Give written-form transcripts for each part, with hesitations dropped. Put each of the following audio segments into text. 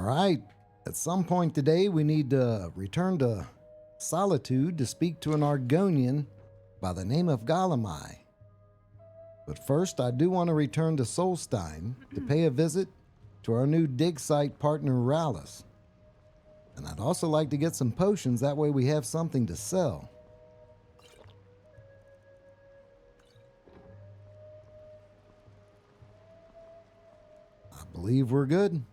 Alright, at some point today we need to return to Solitude to speak to an Argonian by the name of Galamai. But first I do want to return to Solstheim to pay a visit to our new dig site partner Rallis. And I'd also like to get some potions, that way we have something to sell. I believe we're good.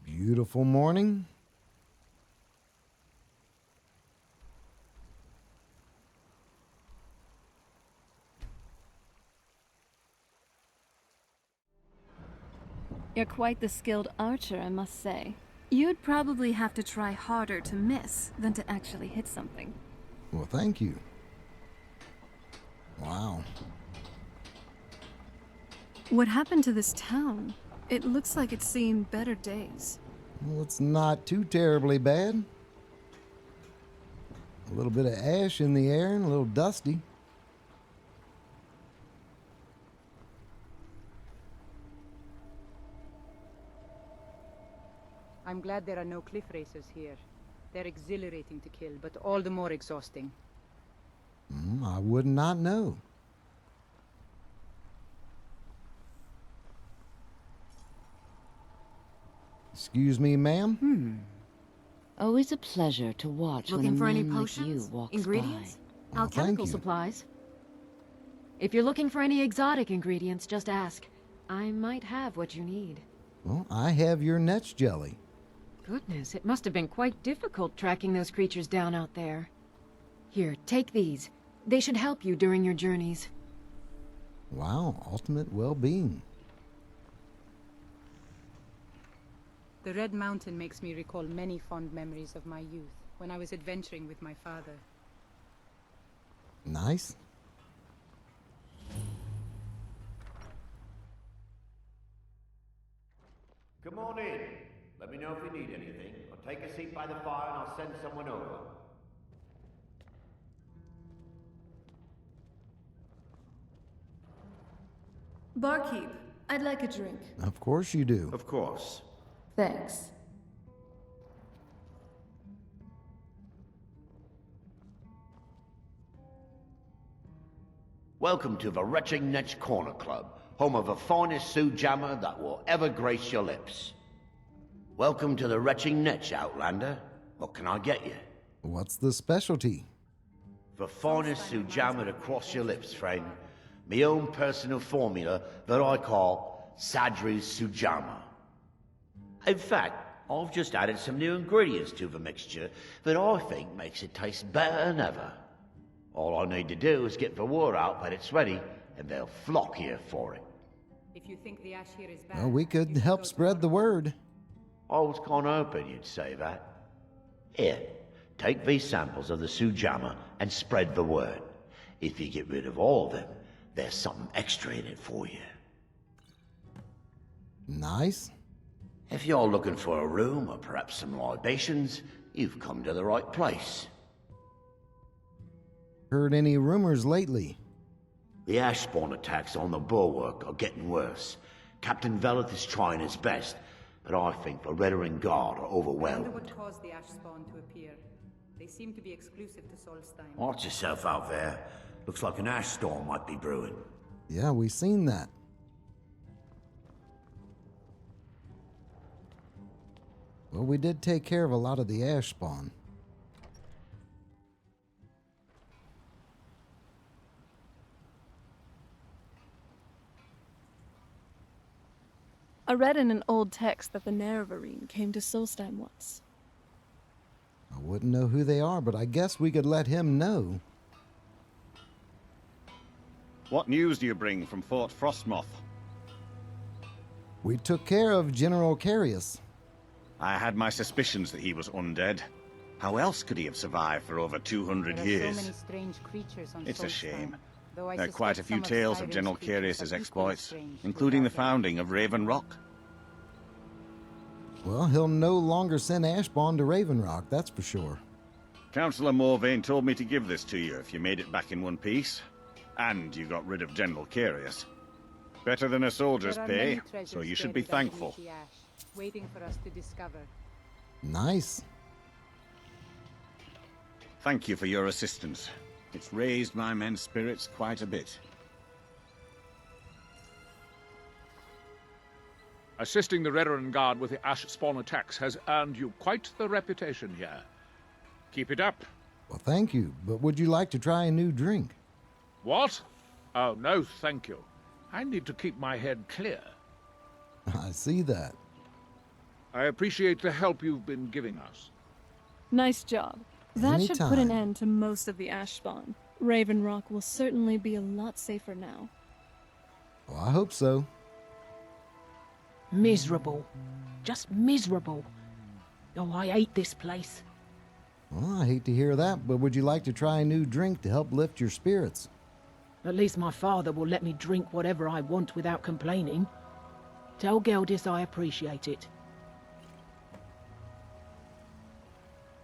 Beautiful morning. You're quite the skilled archer, I must say. You'd probably have to try harder to miss than to actually hit something. Well, thank you. Wow. What happened to this town? It looks like it's seen better days. Well, it's not too terribly bad. A little bit of ash in the air and a little dusty. I'm glad there are no cliff racers here. They're exhilarating to kill, but all the more exhausting. I would not know. Excuse me, ma'am? Always a pleasure to watch Looking for when a any man like potions? you walks Ingredients? Well, Alchemical thank you. supplies. If you're looking for any exotic ingredients, just ask. I might have what you need. Well, I have your netch jelly. Goodness, it must have been quite difficult tracking those creatures down out there. Here, take these. They should help you during your journeys. Wow, ultimate well-being. The Red Mountain makes me recall many fond memories of my youth, when I was adventuring with my father. Nice. Come on in. Let me know if you need anything, or take a seat by the fire and I'll send someone over. Barkeep, I'd like a drink. Of course you do. Of course. Thanks. Welcome to the Retching Netch Corner Club, home of the finest Sioux jammer that will ever grace your lips. Welcome to the Retching Netch, Outlander. What can I get you? What's the specialty? The finest Sioux jammer to cross your lips, friend. My own personal formula that I call Sadri's Sujama. In fact, I've just added some new ingredients to the mixture that I think makes it taste better than ever. All I need to do is get the word out that it's ready, and they'll flock here for it. If you think the ash here is bad, Well, we could you help go to spread the word. I was kinda hoping you'd say that. Here, take these samples of the Sujama and spread the word. If you get rid of all of them, there's something extra in it for you. Nice. If you're looking for a room or perhaps some libations, you've come to the right place. Heard any rumors lately? The ash spawn attacks on the bulwark are getting worse. Captain Veleth is trying his best, but I think the Reddering Guard are I wonder overwhelmed. what caused the ash spawn to appear. They seem to be exclusive to Solstheim. Watch yourself out there. Looks like an ash storm might be brewing. Yeah, we seen that. Well, we did take care of a lot of the ash spawn. I read in an old text that the Nerevarine came to Solstheim once. I wouldn't know who they are, but I guess we could let him know. What news do you bring from Fort Frostmoth? We took care of General Carius. I had my suspicions that he was undead. How else could he have survived for over 200 There are years? so many strange creatures on It's a Solstheim, shame. though I There are quite a suspect few some tales of Skyrim's General creatures Carius's are equally exploits, strange including the without him. founding of Raven Rock. Well, he'll no longer send Ashbond to Raven Rock, that's for sure. Councillor Morvain told me to give this to you if you made it back in one piece. And you got rid of General Curious. Better than a soldier's There are pay, many treasures so you should be buried thankful. underneath the ash, waiting for us to discover. Nice. Thank you for your assistance. It's raised my men's spirits quite a bit. Assisting the Redoran Guard with the Ash Spawn attacks has earned you quite the reputation here. Keep it up. Well, thank you, but would you like to try a new drink? What? Oh, no, thank you. I need to keep my head clear. I see that. I appreciate the help you've been giving us. Nice job. That should put an Anytime. end to most of the ash spawn. Raven Rock will certainly be a lot safer now. Well, I hope so. Miserable. Just miserable. Oh, I hate this place. Well, I hate to hear that, but would you like to try a new drink to help lift your spirits? At least my father will let me drink whatever I want without complaining. Tell Geldis I appreciate it.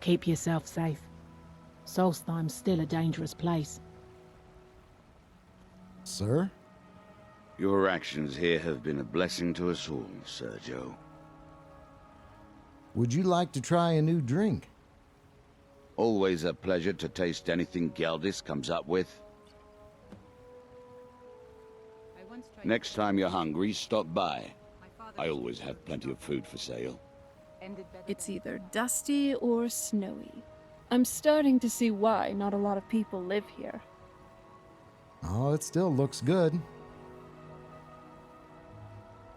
Keep yourself safe. Solstheim's still a dangerous place. Sir? Your actions here have been a blessing to us all, Sergio. Would you like to try a new drink? Always a pleasure to taste anything Geldis comes up with. I once tried Next time you're hungry, stop by. My father I always have plenty of food for sale. ended better It's than- either dusty or snowy. I'm starting to see why not a lot of people live here. Oh, it still looks good.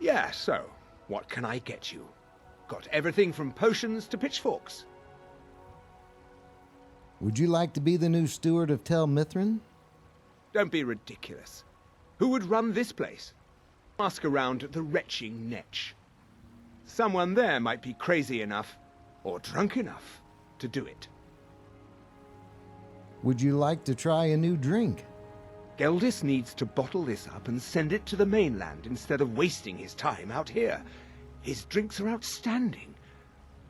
Yeah, so, what can I get you? Got everything from potions to pitchforks. Would you like to be the new steward of Tel Mithryn? Don't be ridiculous. Who would run this place? Ask around the retching Netch. Someone there might be crazy enough, or drunk enough, to do it. Would you like to try a new drink? Geldis needs to bottle this up and send it to the mainland instead of wasting his time out here. His drinks are outstanding.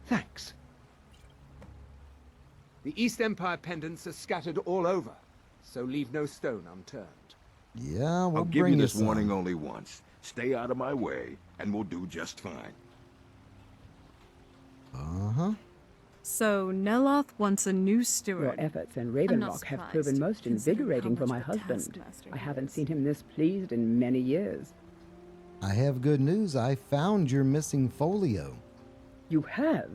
Thanks. The East Empire pendants are scattered all over, so leave no stone unturned. Yeah, we'll I'll give bring you you this some. warning only once. Stay out of my way, and we'll do just fine. Uh-huh. So, Neloth wants a new steward. Your efforts in I'm Raven not Rock have surprised, proven most considering invigorating how for much my of a husband. taskmaster I he haven't is. seen him this pleased in many years. I have good news. I found your missing folio. You have?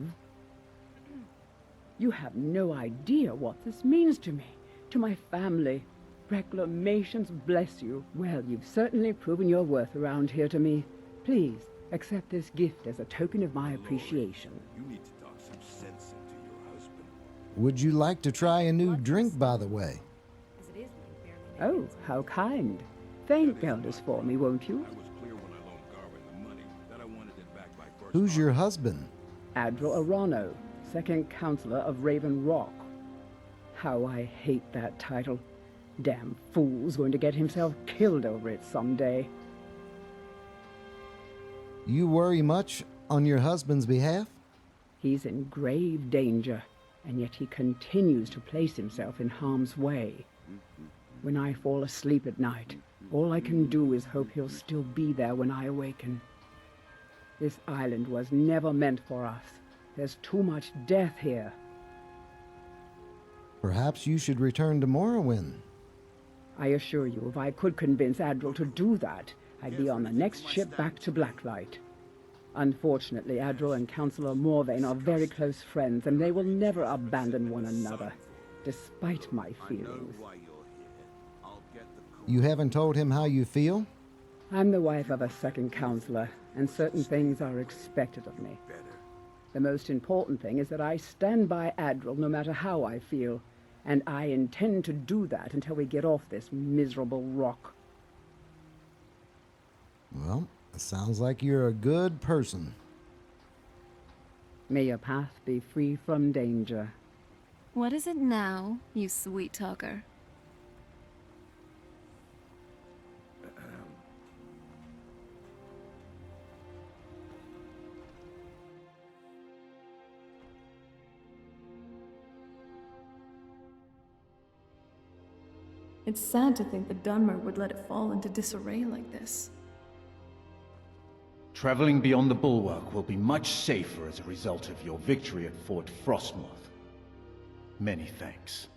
You have no idea what this means to me, to my family. Reclamations bless you. Well, you've certainly proven your worth around here to me. Please, accept this gift as a token of my appreciation. You need to talk some sense into your husband. Would you like to try a new drink, by the way? Oh, how kind. Thank Geldis for me, won't you? I was clear when I loaned Garwin the money that I wanted it back by first. Who's your husband? Adral Arano, second counselor of Raven Rock. How I hate that title. Damn fool's going to get himself killed over it someday. You worry much on your husband's behalf? He's in grave danger, and yet he continues to place himself in harm's way. When I fall asleep at night, all I can do is hope he'll still be there when I awaken. This island was never meant for us. There's too much death here. Perhaps you should return to Morrowind. I assure you, if I could convince Adral to do that, I'd be on the next ship back to Blacklight. Unfortunately, Adral and Councillor Morvain are very close friends, and they will never abandon one another, despite my feelings. You haven't told him how you feel? I'm the wife of a second counselor, and certain things are expected of me. The most important thing is that I stand by Adral no matter how I feel, and I intend to do that until we get off this miserable rock. Well, it sounds like you're a good person. May your path be free from danger. What is it now, you sweet talker? It's sad to think that Dunmer would let it fall into disarray like this. Traveling beyond the bulwark will be much safer as a result of your victory at Fort Frostmoth. Many thanks.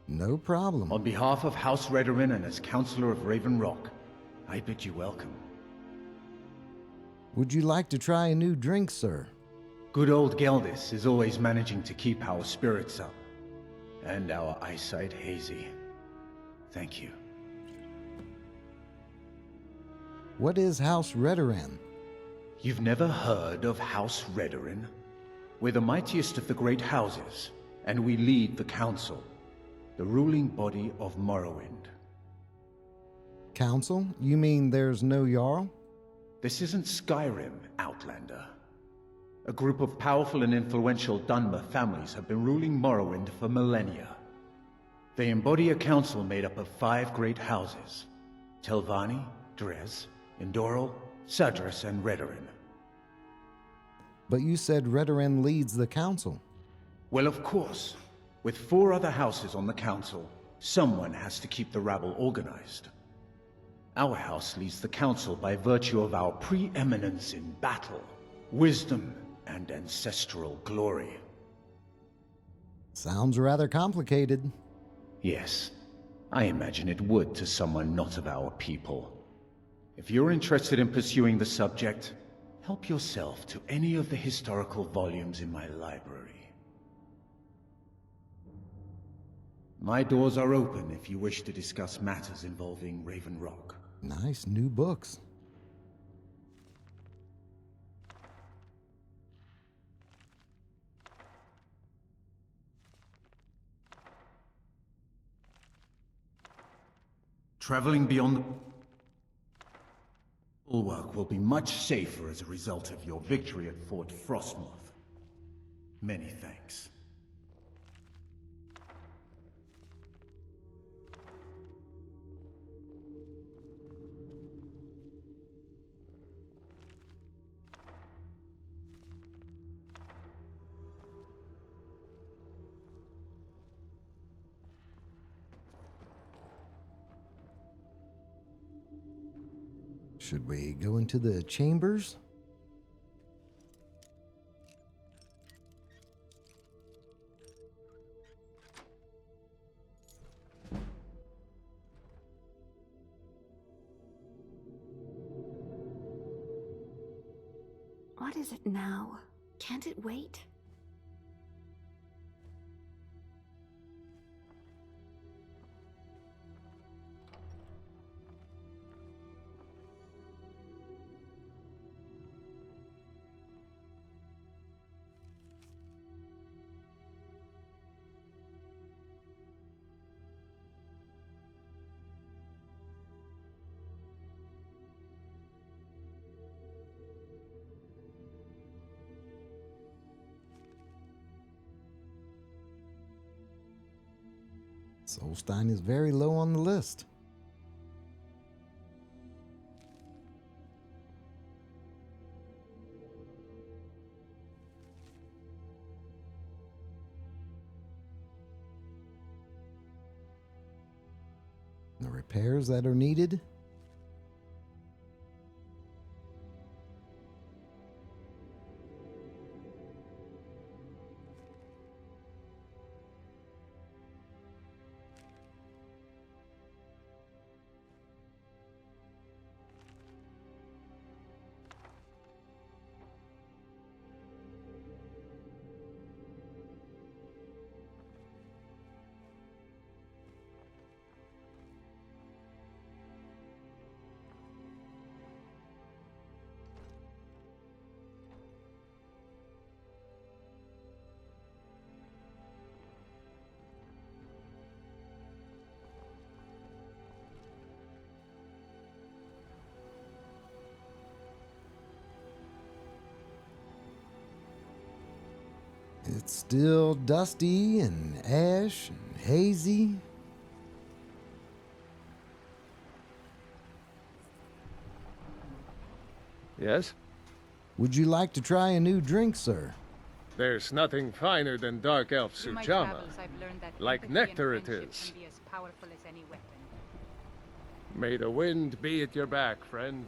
No problem. On behalf of House Redorin and as Councillor of Raven Rock, I bid you welcome. Would you like to try a new drink, sir? Good old Geldis is always managing to keep our spirits up, and our eyesight hazy. Thank you. What is House Redorin? You've never heard of House Redorin? We're the mightiest of the great houses, and we lead the Council, the ruling body of Morrowind. Council? You mean there's no Jarl? This isn't Skyrim, Outlander. A group of powerful and influential Dunmer families have been ruling Morrowind for millennia. They embody a council made up of 5 great houses: Telvanni, Dres, Indoril, Sadras, and Redorin. But you said Redorin leads the council. Well, of course. With 4 other houses on the council, someone has to keep the rabble organized. Our house leads the council by virtue of our preeminence in battle, wisdom, and ancestral glory. Sounds rather complicated. Yes, I imagine it would to someone not of our people. If you're interested in pursuing the subject, help yourself to any of the historical volumes in my library. My doors are open if you wish to discuss matters involving Raven Rock. Nice new books. Traveling beyond the bulwark will be much safer as a result of your victory at Fort Frostmoth. Many thanks. Should we go into the chambers? What is it now? Can't it wait? Solstheim is very low on the list. The repairs that are needed. It's still dusty and ash and hazy. Yes? Would you like to try a new drink, sir? There's nothing finer than dark elf Through my Sujamma. travels, I've learned that Like empathy nectar and it friendship is. can be as powerful as any weapon. May the wind be at your back, friend.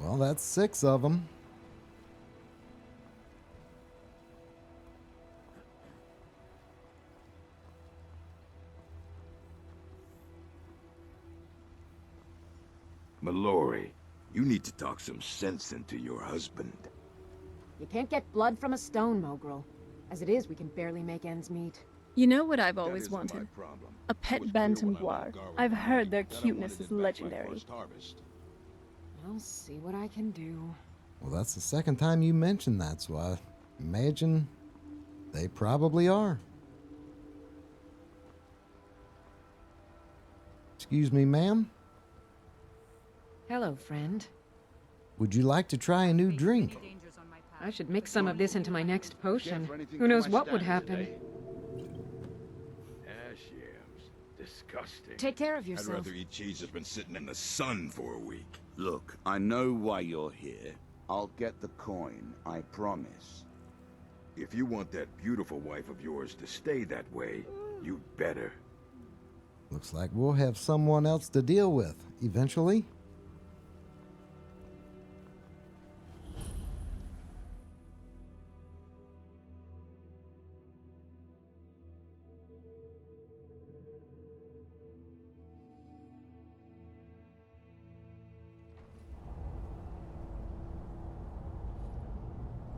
Well, that's 6 of them. Mallory, you need to talk some sense into your husband. You can't get blood from a stone, Mogrel. As it is, we can barely make ends meet. You know what I've always wanted? A pet bantam boar. I've heard their cuteness is legendary. I'll see what I can do. Well, that's the second time you mentioned that, so I imagine they probably are. Excuse me, ma'am? Hello, friend. Would you like to try a new drink? I should mix some of this into my next potion. Who knows what would happen? Ash yams. Disgusting. Take care of yourself. I'd rather eat cheese that's been sitting in the sun for a week. Look, I know why you're here. I'll get the coin, I promise. If you want that beautiful wife of yours to stay that way, you'd better. Looks like we'll have someone else to deal with eventually.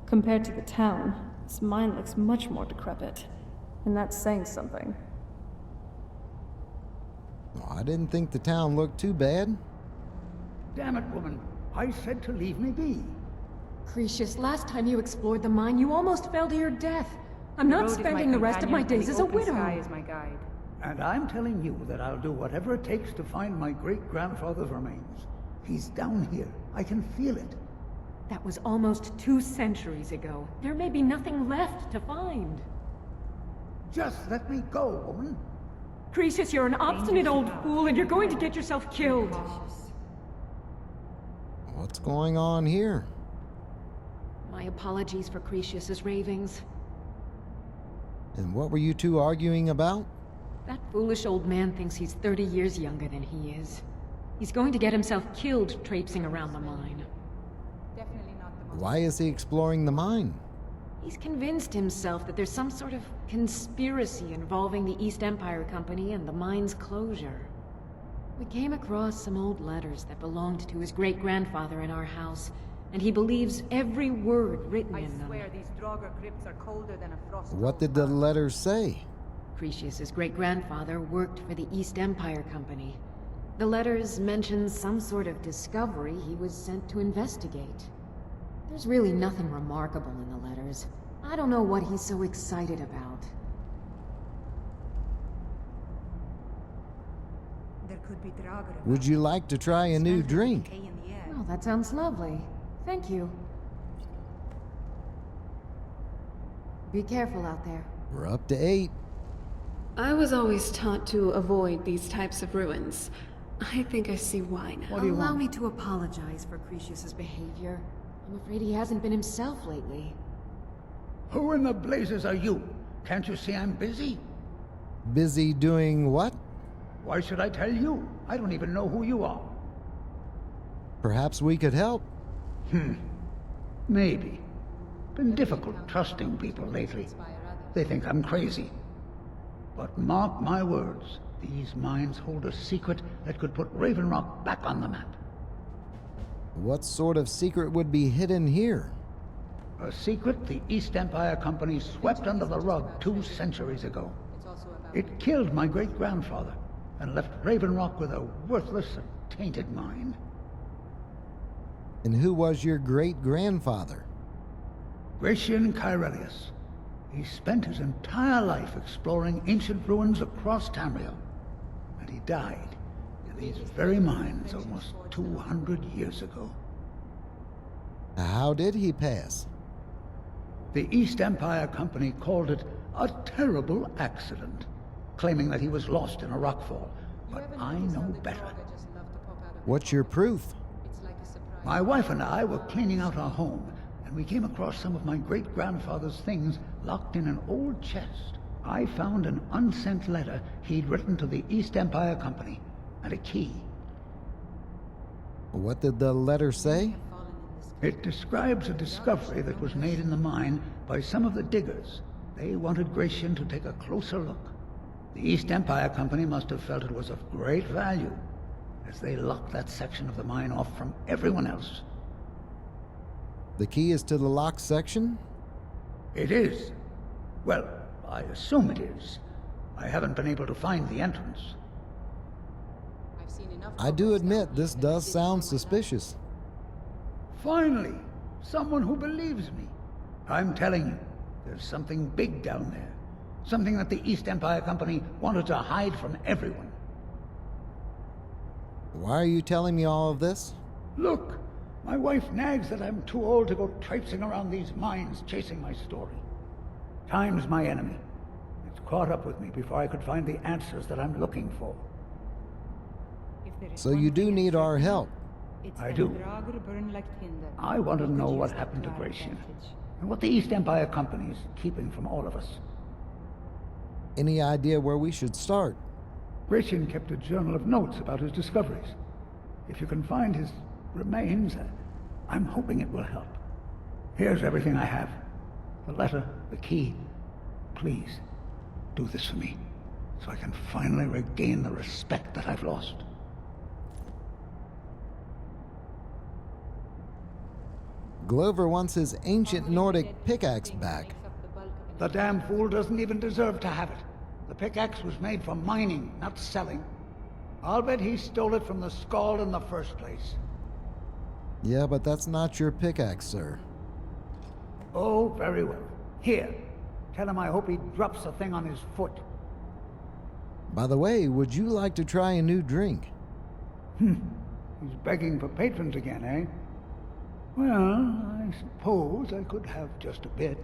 Compared to the town, this mine looks much more decrepit. And that's saying something. Oh, I didn't think the town looked too bad. Damn it, woman. I said to leave me be. Cretius, last time you explored the mine, you almost fell to your death. I'm not spending the rest of my days as a widow. Sky is my guide. And I'm telling you that I'll do whatever it takes to find my great-grandfather's remains. He's down here. I can feel it. That was almost 2 centuries ago. There may be nothing left to find. Just let me go, woman. Cretius, you're an obstinate old fool, and you're going to get yourself killed. What's going on here? My apologies for Cretius's ravings. And what were you two arguing about? That foolish old man thinks he's 30 years younger than he is. He's going to get himself killed traipsing around the mine. Why is he exploring the mine? He's convinced himself that there's some sort of conspiracy involving the East Empire Company and the mine's closure. We came across some old letters that belonged to his great-grandfather in our house, and he believes every word written in them. I swear these Draugr crypts are colder than a frost. What did the letters say? Cretius's great-grandfather worked for the East Empire Company. The letters mention some sort of discovery he was sent to investigate. There's really nothing remarkable in the letters. I don't know what he's so excited about. There could be Draugr. Would you like to try a new drink? Oh, that sounds lovely. Thank you. Be careful out there. We're up to 8. I was always taught to avoid these types of ruins. I think I see why now. Allow me to apologize for Cretius's behavior. I'm afraid he hasn't been himself lately. Who in the blazes are you? Can't you see I'm busy? Busy doing what? Why should I tell you? I don't even know who you are. Perhaps we could help. Maybe. Been difficult trusting people lately. They think I'm crazy. But mark my words, these mines hold a secret that could put Raven Rock back on the map. What sort of secret would be hidden here? A secret the East Empire Company swept under the rug 2 centuries ago. It killed my great-grandfather and left Raven Rock with a worthless and tainted mine. And who was your great-grandfather? Gratian Kyrelius. He spent his entire life exploring ancient ruins across Tamriel. And he died in these very mines almost 200 years ago. How did he pass? The East Empire Company called it a terrible accident, claiming that he was lost in a rockfall. But I know better. What's your proof? My wife and I were cleaning out our home, and we came across some of my great-grandfather's things locked in an old chest. I found an unsent letter he'd written to the East Empire Company, and a key. What did the letter say? It describes a discovery that was made in the mine by some of the diggers. They wanted Gratian to take a closer look. The East Empire Company must have felt it was of great value, as they locked that section of the mine off from everyone else. The key is to the locked section? It is. Well, I assume it is. I haven't been able to find the entrance. I do admit this does sound suspicious. Finally, someone who believes me. I'm telling you, there's something big down there. Something that the East Empire Company wanted to hide from everyone. Why are you telling me all of this? Look, my wife nags that I'm too old to go traipsing around these mines chasing my story. Time's my enemy. It's caught up with me before I could find the answers that I'm looking for. So you do need our help. I do. I want to know what happened to Gratian, and what the East Empire Company is keeping from all of us. Any idea where we should start? Gratian kept a journal of notes about his discoveries. If you can find his remains, I'm hoping it will help. Here's everything I have. The letter, the key. Please, do this for me, so I can finally regain the respect that I've lost. Glover wants his ancient Nordic pickaxe back. The damn fool doesn't even deserve to have it. The pickaxe was made for mining, not selling. I'll bet he stole it from the Skald in the first place. Yeah, but that's not your pickaxe, sir. Oh, very well. Here, tell him I hope he drops the thing on his foot. By the way, would you like to try a new drink? He's begging for patrons again, eh? Well, I suppose I could have just a bit.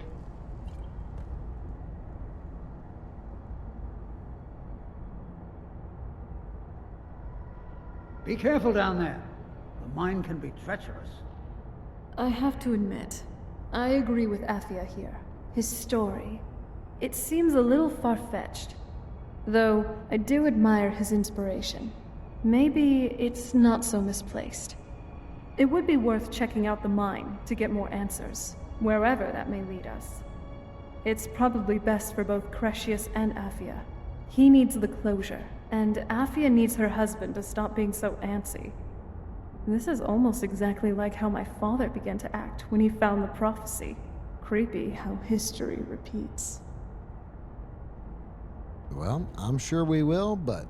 Be careful down there. The mine can be treacherous. I have to admit, I agree with Athia here. His story. It seems a little far-fetched. Though, I do admire his inspiration. Maybe it's not so misplaced. It would be worth checking out the mine to get more answers, wherever that may lead us. It's probably best for both Cretius and Athia. He needs the closure, and Athia needs her husband to stop being so antsy. This is almost exactly like how my father began to act when he found the prophecy. Creepy how history repeats. Well, I'm sure we will, but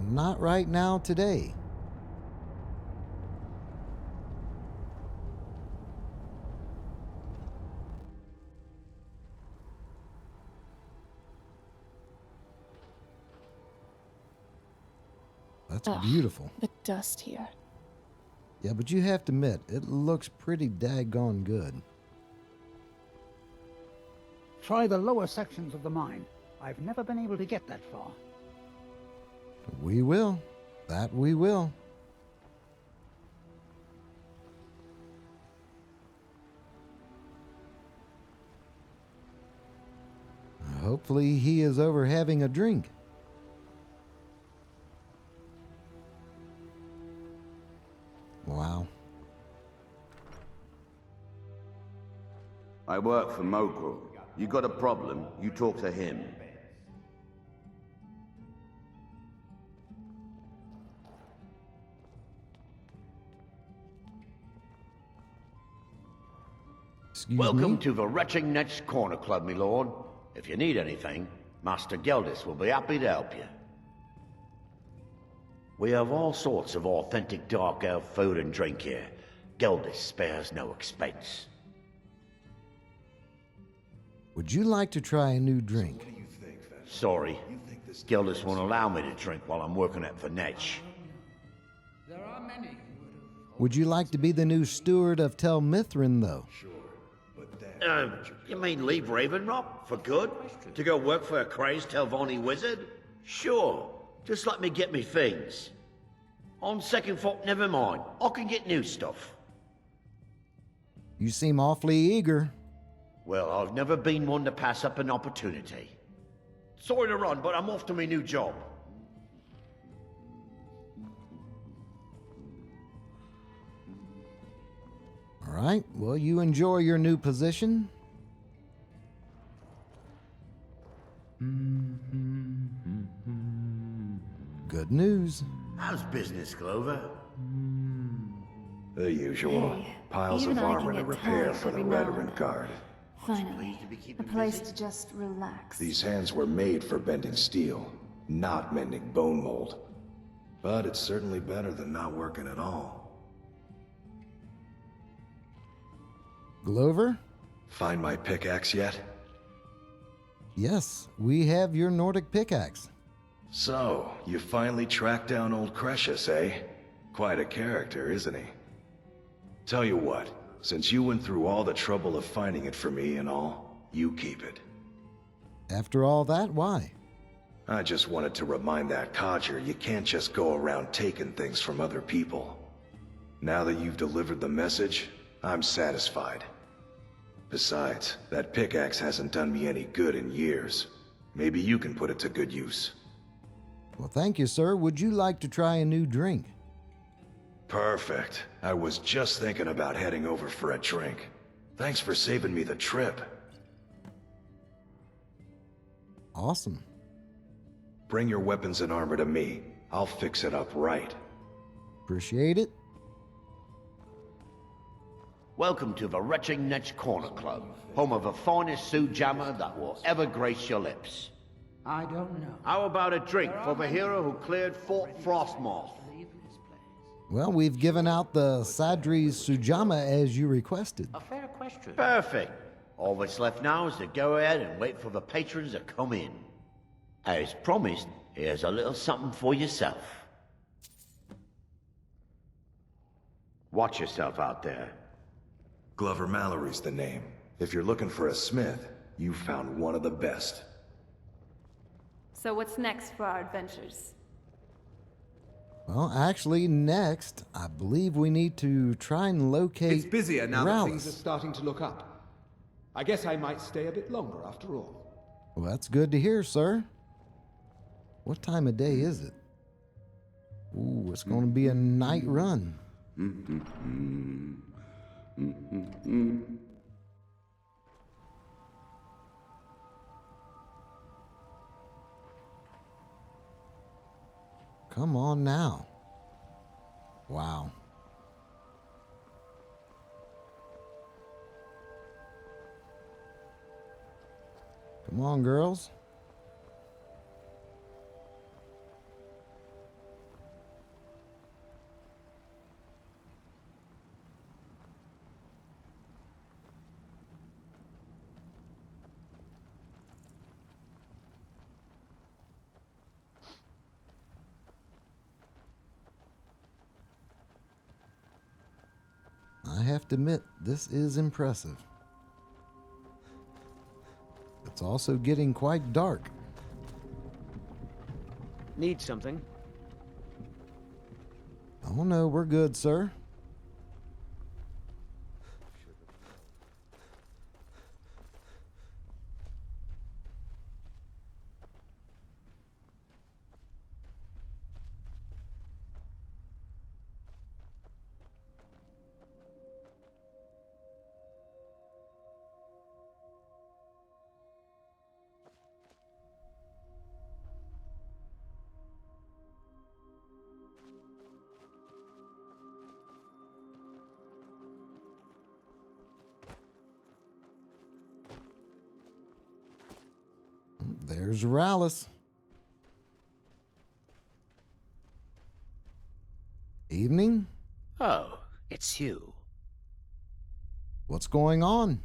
not right now today. That's beautiful. The dust here. Yeah, but you have to admit, it looks pretty daggone good. Try the lower sections of the mine. I've never been able to get that far. We will. That we will. Hopefully he is over having a drink. Wow. I work for Mogul. You got a problem, you talk to him. Welcome to the Retching Netch Corner Club, my lord. If you need anything, Master Geldis will be happy to help you. We have all sorts of authentic dark elf food and drink here. Geldis spares no expense. Would you like to try a new drink? Sorry, Geldis won't allow me to drink while I'm working at the Netch. Would you like to be the new steward of Tel Mithryn, though? You mean leave Ravenrock for good? To go work for a crazed Telvanni wizard? Sure, just let me get me things. On second thought, never mind. I can get new stuff. You seem awfully eager. Well, I've never been one to pass up an opportunity. Sorry to run, but I'm off to my new job. All right, well, you enjoy your new position. Good news. How's business, Glover? The usual. Hey, Piles even of I can armor to get repair tired for the every now and Veteran then. Guard. Finally, a place to just relax. These hands were made for bending steel, not mending bone mold. But it's certainly better than not working at all. Glover? Find my pickaxe yet? Yes, we have your Nordic pickaxe. So, you finally tracked down old Cretius, eh? Quite a character, isn't he? Tell you what, since you went through all the trouble of finding it for me and all, you keep it. After all that, why? I just wanted to remind that codger you can't just go around taking things from other people. Now that you've delivered the message, I'm satisfied. Besides, that pickaxe hasn't done me any good in years. Maybe you can put it to good use. Well, thank you, sir. Would you like to try a new drink? Perfect. I was just thinking about heading over for a drink. Thanks for saving me the trip. Awesome. Bring your weapons and armor to me. I'll fix it up right. Appreciate it. Welcome to the Retching Netch Corner Club, home of the finest Sioux jammer that will ever grace your lips. I don't know. How about a drink for the hero who cleared Fort Frostmoth? Well, we've given out the Sadri's Sujama as you requested. A fair question. Perfect. All that's left now is to go ahead and wait for the patrons to come in. As promised, here's a little something for yourself. Watch yourself out there. Glover Mallory's the name. If you're looking for a smith, you found one of the best. So what's next for our adventures? Well, actually, next, I believe we need to try and locate It's busier now that things are Rallis. starting to look up. I guess I might stay a bit longer after all. Well, that's good to hear, sir. What time of day is it? Ooh, it's going to be a night run. Come on now. Wow. Come on, girls. I have to admit, this is impressive. It's also getting quite dark. Need something? Oh no, we're good, sir. There's Rallis. Evening? Oh, it's you. What's going on?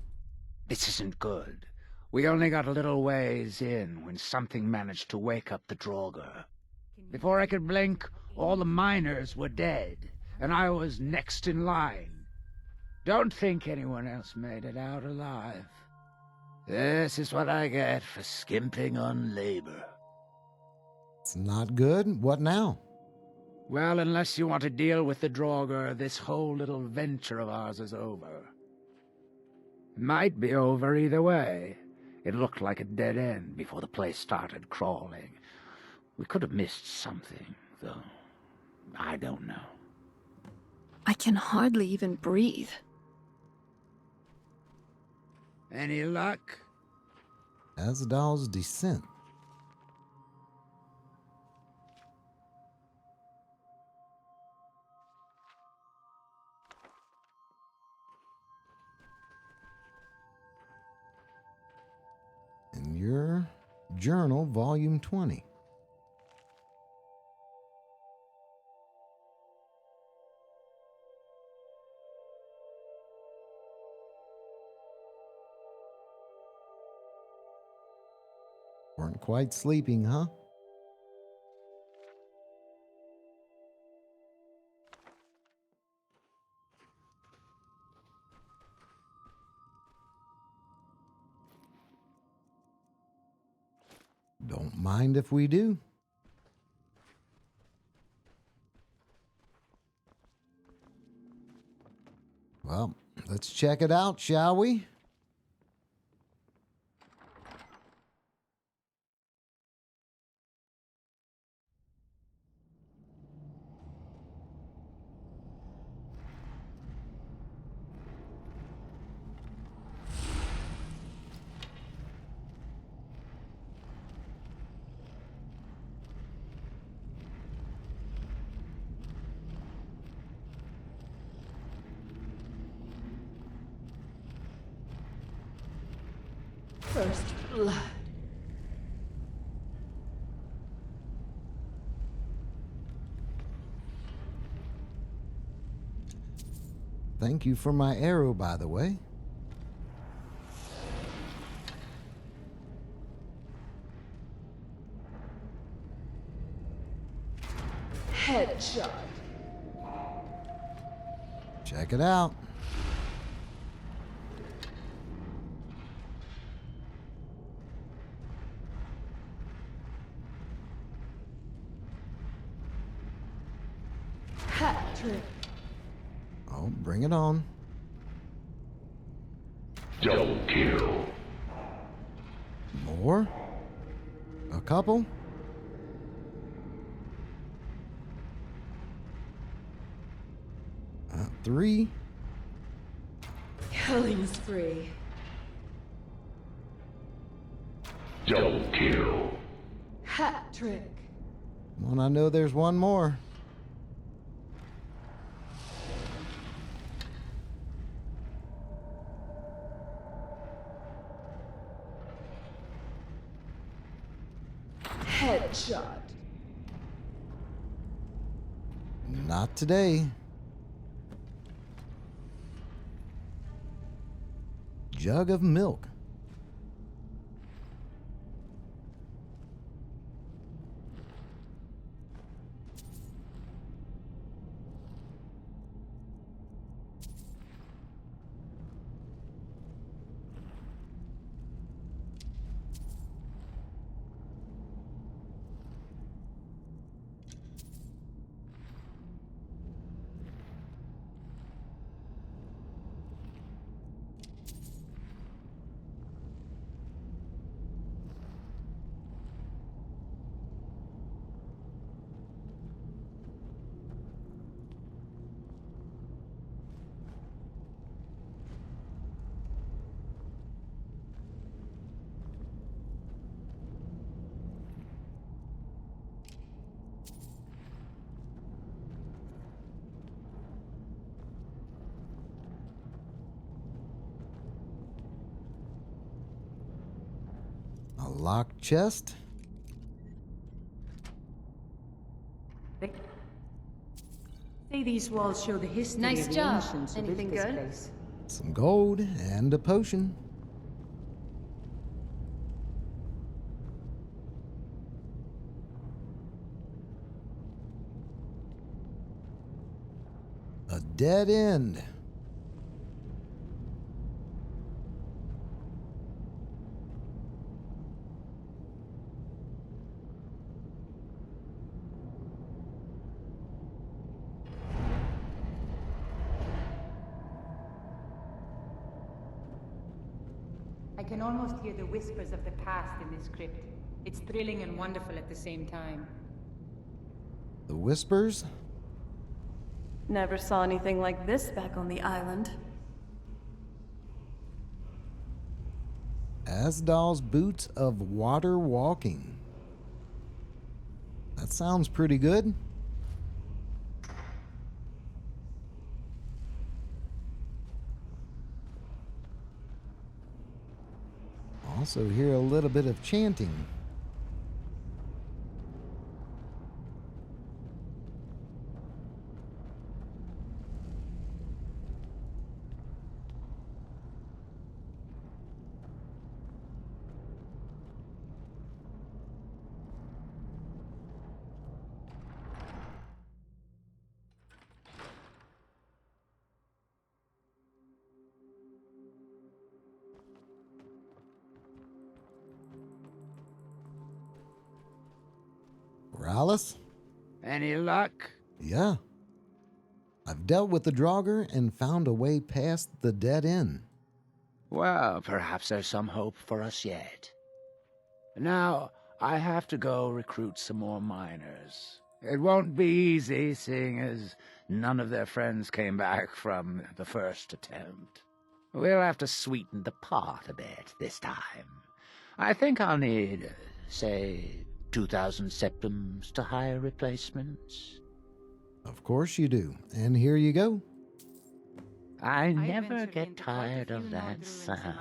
This isn't good. We only got a little ways in when something managed to wake up the Draugr. Before I could blink, all the miners were dead, and I was next in line. Don't think anyone else made it out alive. This is what I get for skimping on labor. It's not good. What now? Well, unless you want to deal with the Draugr, this whole little venture of ours is over. Might be over either way. It looked like a dead end before the place started crawling. We could have missed something, though. I don't know. I can hardly even breathe. Any luck? Azadal's Descent. In your journal, volume 20. Weren't quite sleeping, huh? Don't mind if we do. Well, let's check it out, shall we? First blood. Thank you for my arrow, by the way. Headshot. Check it out. Hat trick. Oh, bring it on. Double kill. More? A couple? Three? Killing spree. Double kill. Hat trick. Well, I know there's one more. Headshot. Not today. Jug of milk. A locked chest. Say these walls show the history Nice of the job. ancients who Anything built this good? place. Some gold and a potion. A dead end. I can almost hear the whispers of the past in this crypt. It's thrilling and wonderful at the same time. The whispers? Never saw anything like this back on the island. Asdal's Boots of Water Walking. That sounds pretty good. Also hear a little bit of chanting. Alice? Any luck? Yeah. I've dealt with the Draugr and found a way past the dead end. Well, perhaps there's some hope for us yet. Now, I have to go recruit some more miners. It won't be easy, seeing as none of their friends came back from the first attempt. We'll have to sweeten the pot a bit this time. I think I'll need, say, 2,000 septums to hire replacements. Of course you do. And here you go. I never get tired of that sound.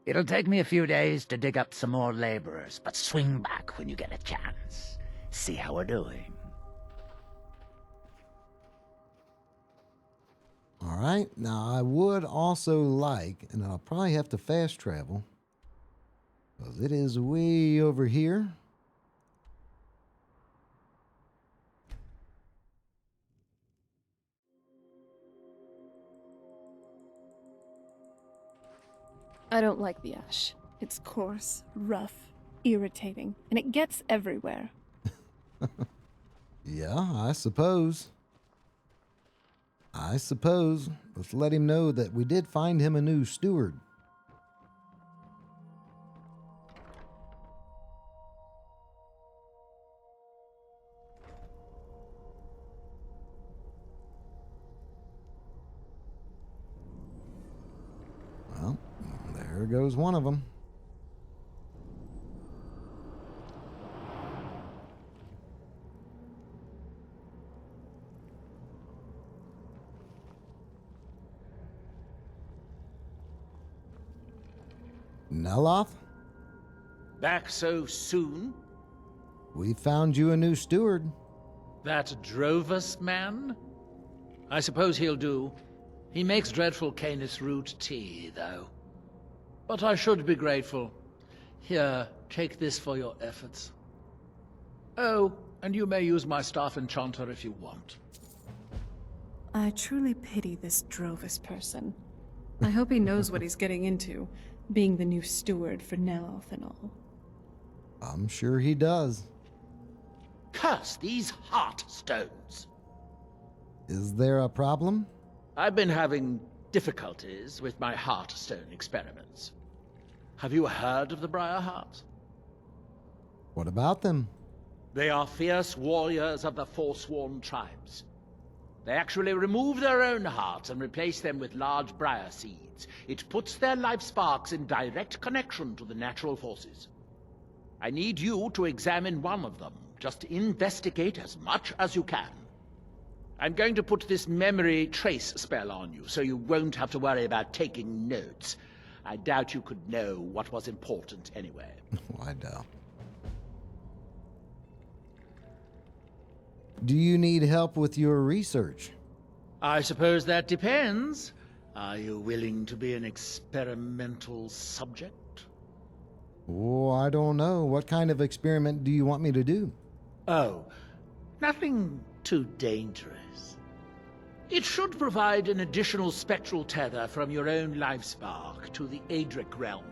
It'll take me a few days to dig up some more laborers, but swing back when you get a chance. See how we're doing. All right. Now, I would also like, and I'll probably have to fast travel, because it is way over here. I don't like the ash. It's coarse, rough, irritating, and it gets everywhere. Yeah, I suppose. Let's let him know that we did find him a new steward. Well, there goes one of them. Neloth? Back so soon? We found you a new steward. That Drovus man? I suppose he'll do. He makes dreadful Canis root tea, though. But I should be grateful. Here, take this for your efforts. Oh, and you may use my staff enchanter if you want. I truly pity this Drovus person. I hope he knows what he's getting into, being the new steward for Neloth and all. I'm sure he does. Curse these heart stones! Is there a problem? I've been having difficulties with my heartstone experiments. Have you heard of the Briar Heart? What about them? They are fierce warriors of the Forsworn tribes. They actually remove their own hearts and replace them with large briar seeds. It puts their life sparks in direct connection to the natural forces. I need you to examine one of them. Just investigate as much as you can. I'm going to put this memory trace spell on you, so you won't have to worry about taking notes. I doubt you could know what was important anyway. I doubt. Do you need help with your research? I suppose that depends. Are you willing to be an experimental subject? Oh, I don't know. What kind of experiment do you want me to do? Oh, nothing too dangerous. It should provide an additional spectral tether from your own life spark to the Adric realm.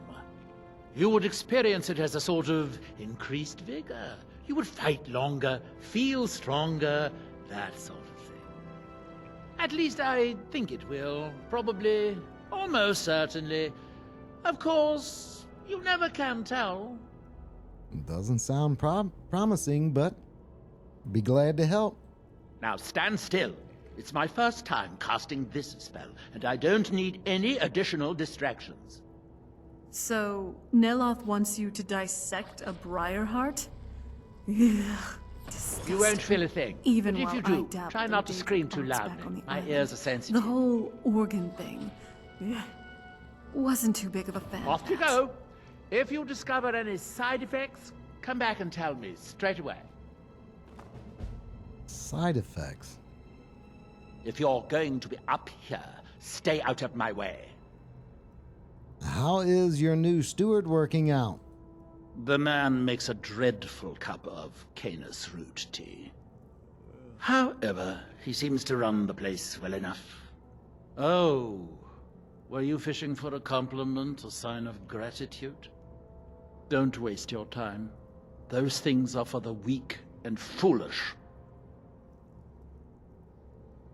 You would experience it as a sort of increased vigor. You would fight longer, feel stronger, that sort of thing. At least I think it will. Probably, almost certainly. Of course, you never can tell. Doesn't sound promising, but be glad to help. Now stand still. It's my first time casting this spell, and I don't need any additional distractions. So, Neloth wants you to dissect a briar heart? Ugh, disgusting. You won't feel a thing. Even but if while you I do, doubt try that not to they scream take too arts back loudly. on the My island. ears are The sensitive. whole organ thing. Ugh, wasn't too big of a fan. Off you go. If you discover any side effects, come back and tell me straight away. Side effects? If you're going to be up here, stay out of my way. How is your new steward working out? The man makes a dreadful cup of Canis root tea. However, he seems to run the place well enough. Oh, were you fishing for a compliment, a sign of gratitude? Don't waste your time. Those things are for the weak and foolish.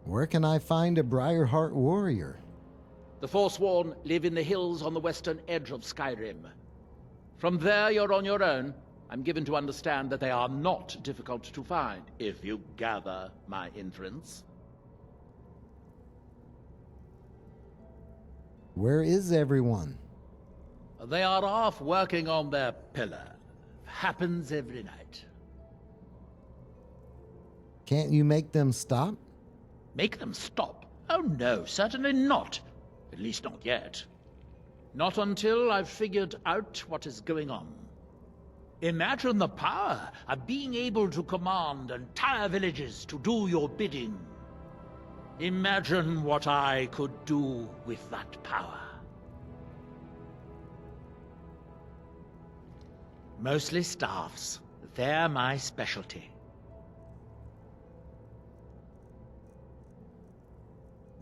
Where can I find a Briarheart warrior? The Forsworn live in the hills on the western edge of Skyrim. From there, you're on your own. I'm given to understand that they are not difficult to find, if you gather my inference. Where is everyone? They are off working on their pillar. Happens every night. Can't you make them stop? Make them stop? Oh no, certainly not. At least not yet. Not until I've figured out what is going on. Imagine the power of being able to command entire villages to do your bidding. Imagine what I could do with that power. Mostly staffs. They're my specialty.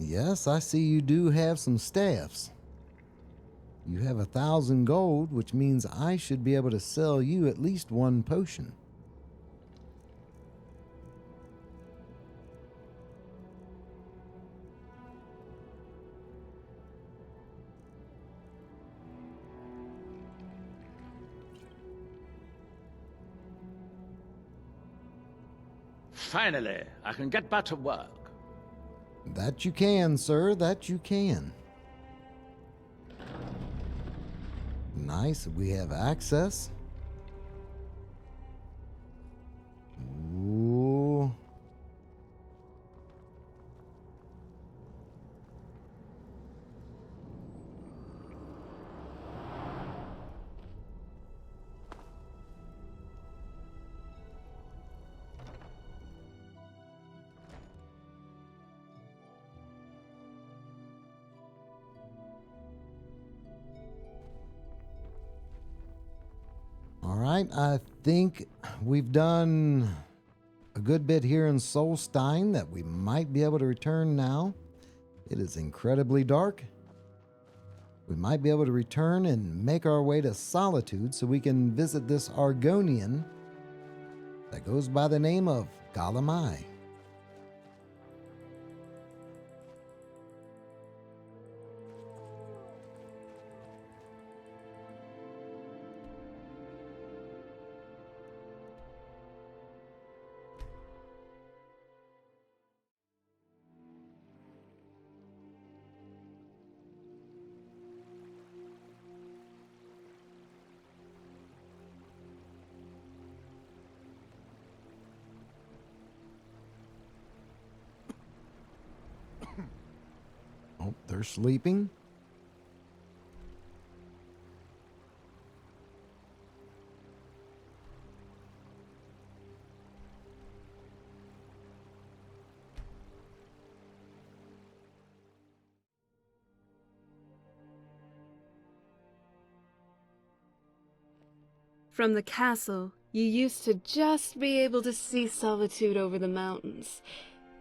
Yes, I see you do have some staffs. You have 1,000 gold, which means I should be able to sell you at least one potion. Finally, I can get back to work. That you can, sir, that you can. Nice, we have access. Ooh. All right, I think we've done a good bit here in Solstheim that we might be able to return now. It is incredibly dark. We might be able to return and make our way to Solitude so we can visit this Argonian that goes by the name of Galamai. Oh, they're sleeping. From the castle, you used to just be able to see Solitude over the mountains.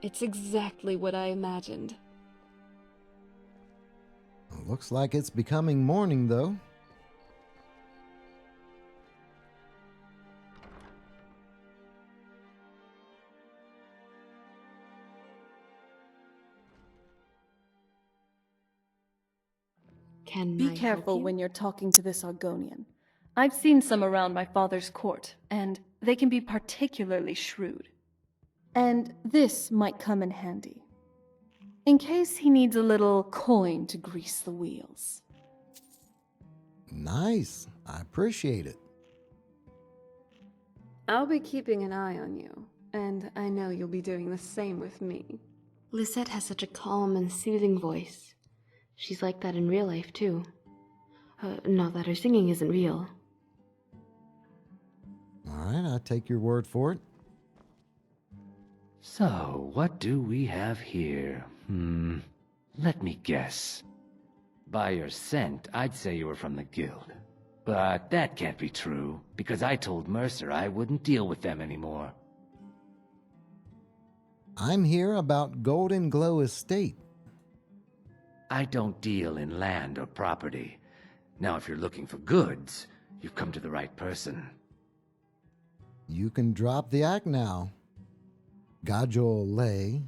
It's exactly what I imagined. Looks like it's becoming morning, though. Be careful when you're talking to this Argonian. I've seen some around my father's court, and they can be particularly shrewd. And this might come in handy. In case he needs a little coin to grease the wheels. Nice. I appreciate it. I'll be keeping an eye on you, and I know you'll be doing the same with me. Lisette has such a calm and soothing voice. She's like that in real life, too. Not that her singing isn't real. All right, I take your word for it. So, what do we have here? Let me guess. By your scent, I'd say you were from the guild. But that can't be true, because I told Mercer I wouldn't deal with them anymore. I'm here about Golden Glow Estate. I don't deal in land or property. Now, if you're looking for goods, you've come to the right person. You can drop the act now. Gajol Lay.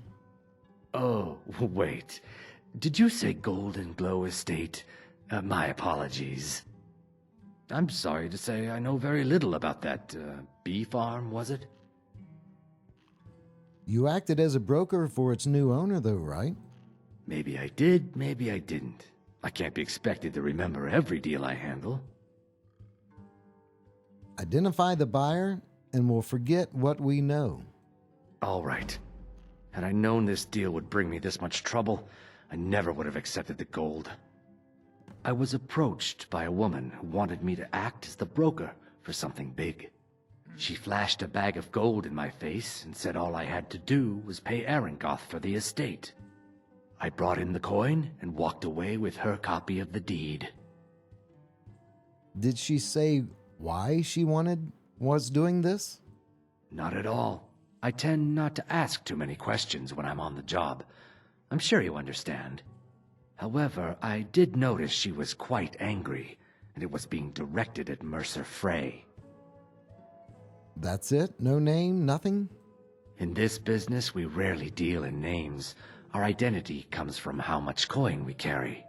Oh, wait. Did you say Golden Glow Estate? My apologies. I'm sorry to say I know very little about that, bee farm, was it? You acted as a broker for its new owner, though, right? Maybe I did, maybe I didn't. I can't be expected to remember every deal I handle. Identify the buyer, and we'll forget what we know. All right. Had I known this deal would bring me this much trouble, I never would have accepted the gold. I was approached by a woman who wanted me to act as the broker for something big. She flashed a bag of gold in my face and said all I had to do was pay Arangoth for the estate. I brought in the coin and walked away with her copy of the deed. Did she say why she was doing this? Not at all. I tend not to ask too many questions when I'm on the job. I'm sure you understand. However, I did notice she was quite angry, and it was being directed at Mercer Frey. That's it? No name? Nothing? In this business, we rarely deal in names. Our identity comes from how much coin we carry.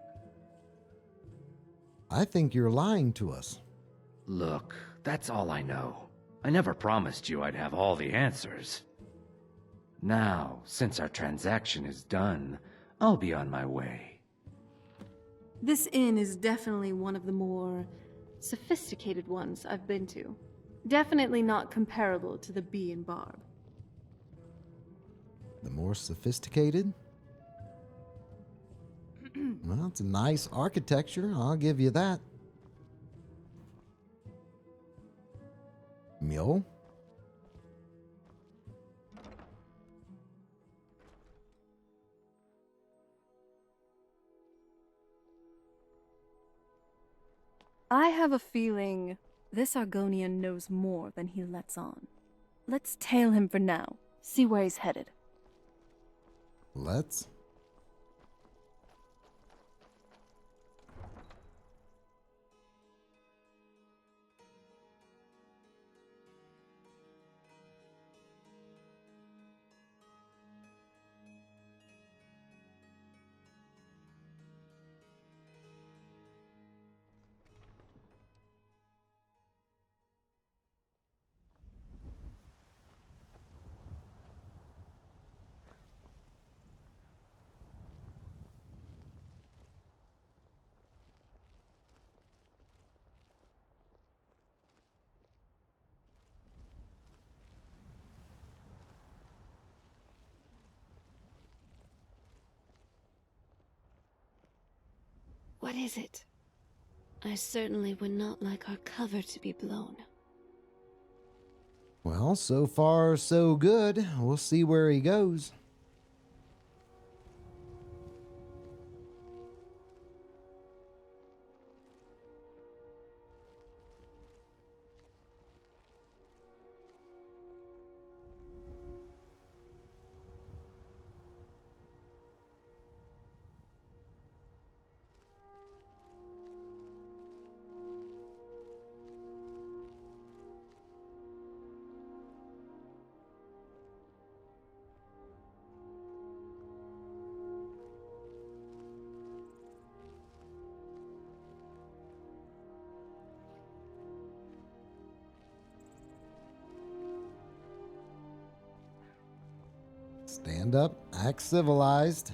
I think you're lying to us. Look, that's all I know. I never promised you I'd have all the answers. Now, since our transaction is done, I'll be on my way. This inn is definitely one of the more sophisticated ones I've been to. Definitely not comparable to the Bee and Barb. The more sophisticated? Well, it's a nice architecture, I'll give you that. Mule? I have a feeling this Argonian knows more than he lets on. Let's tail him for now, see where he's headed. Let's. What is it? I certainly would not like our cover to be blown. Well, so far so good. We'll see where he goes. Stand up, act civilized.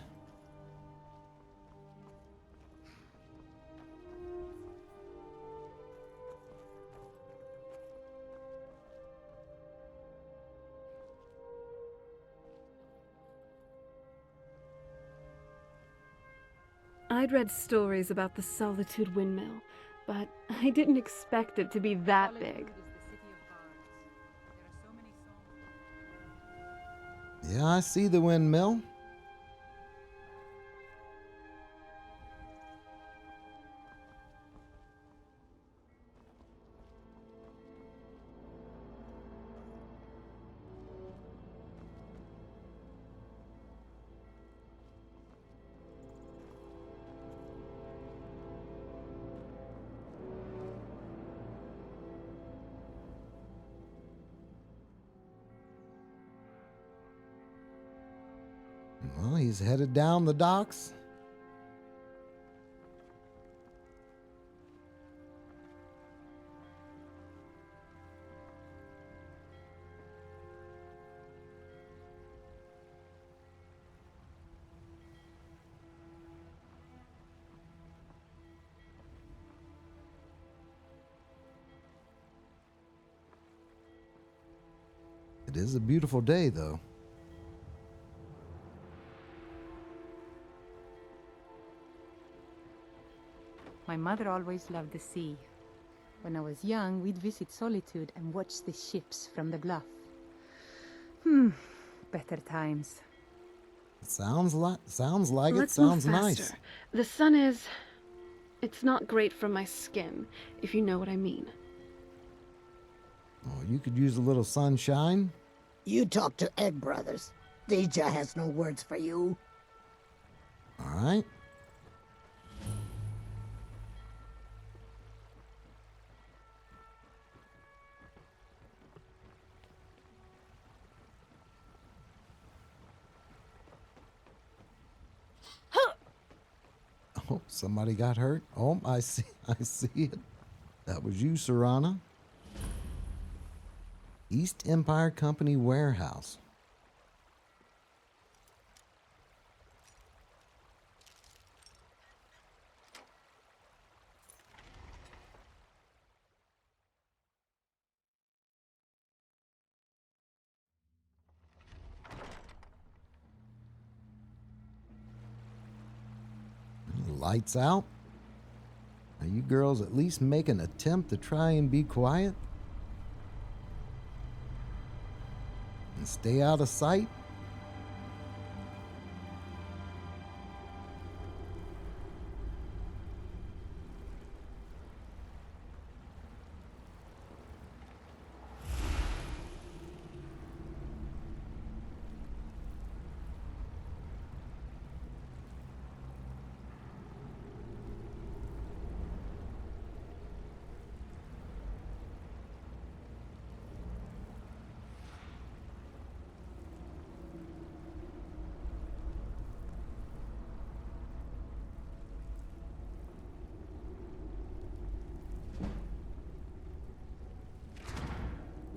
I'd read stories about the Solitude windmill, but I didn't expect it to be that big. Yeah, I see the windmill. Well, he's headed down the docks. It is a beautiful day, though. My mother always loved the sea. When I was young, we'd visit Solitude and watch the ships from the bluff. Better times. Sounds like Let's it sounds move nice. faster. The sun is... It's not great for my skin, if you know what I mean. Oh, you could use a little sunshine. You talk to Egg Brothers. Deja has no words for you. All right. Oh, somebody got hurt. Oh, I see it. That was you, Serana. East Empire Company warehouse. Lights out. Now you girls at least make an attempt to try and be quiet and stay out of sight.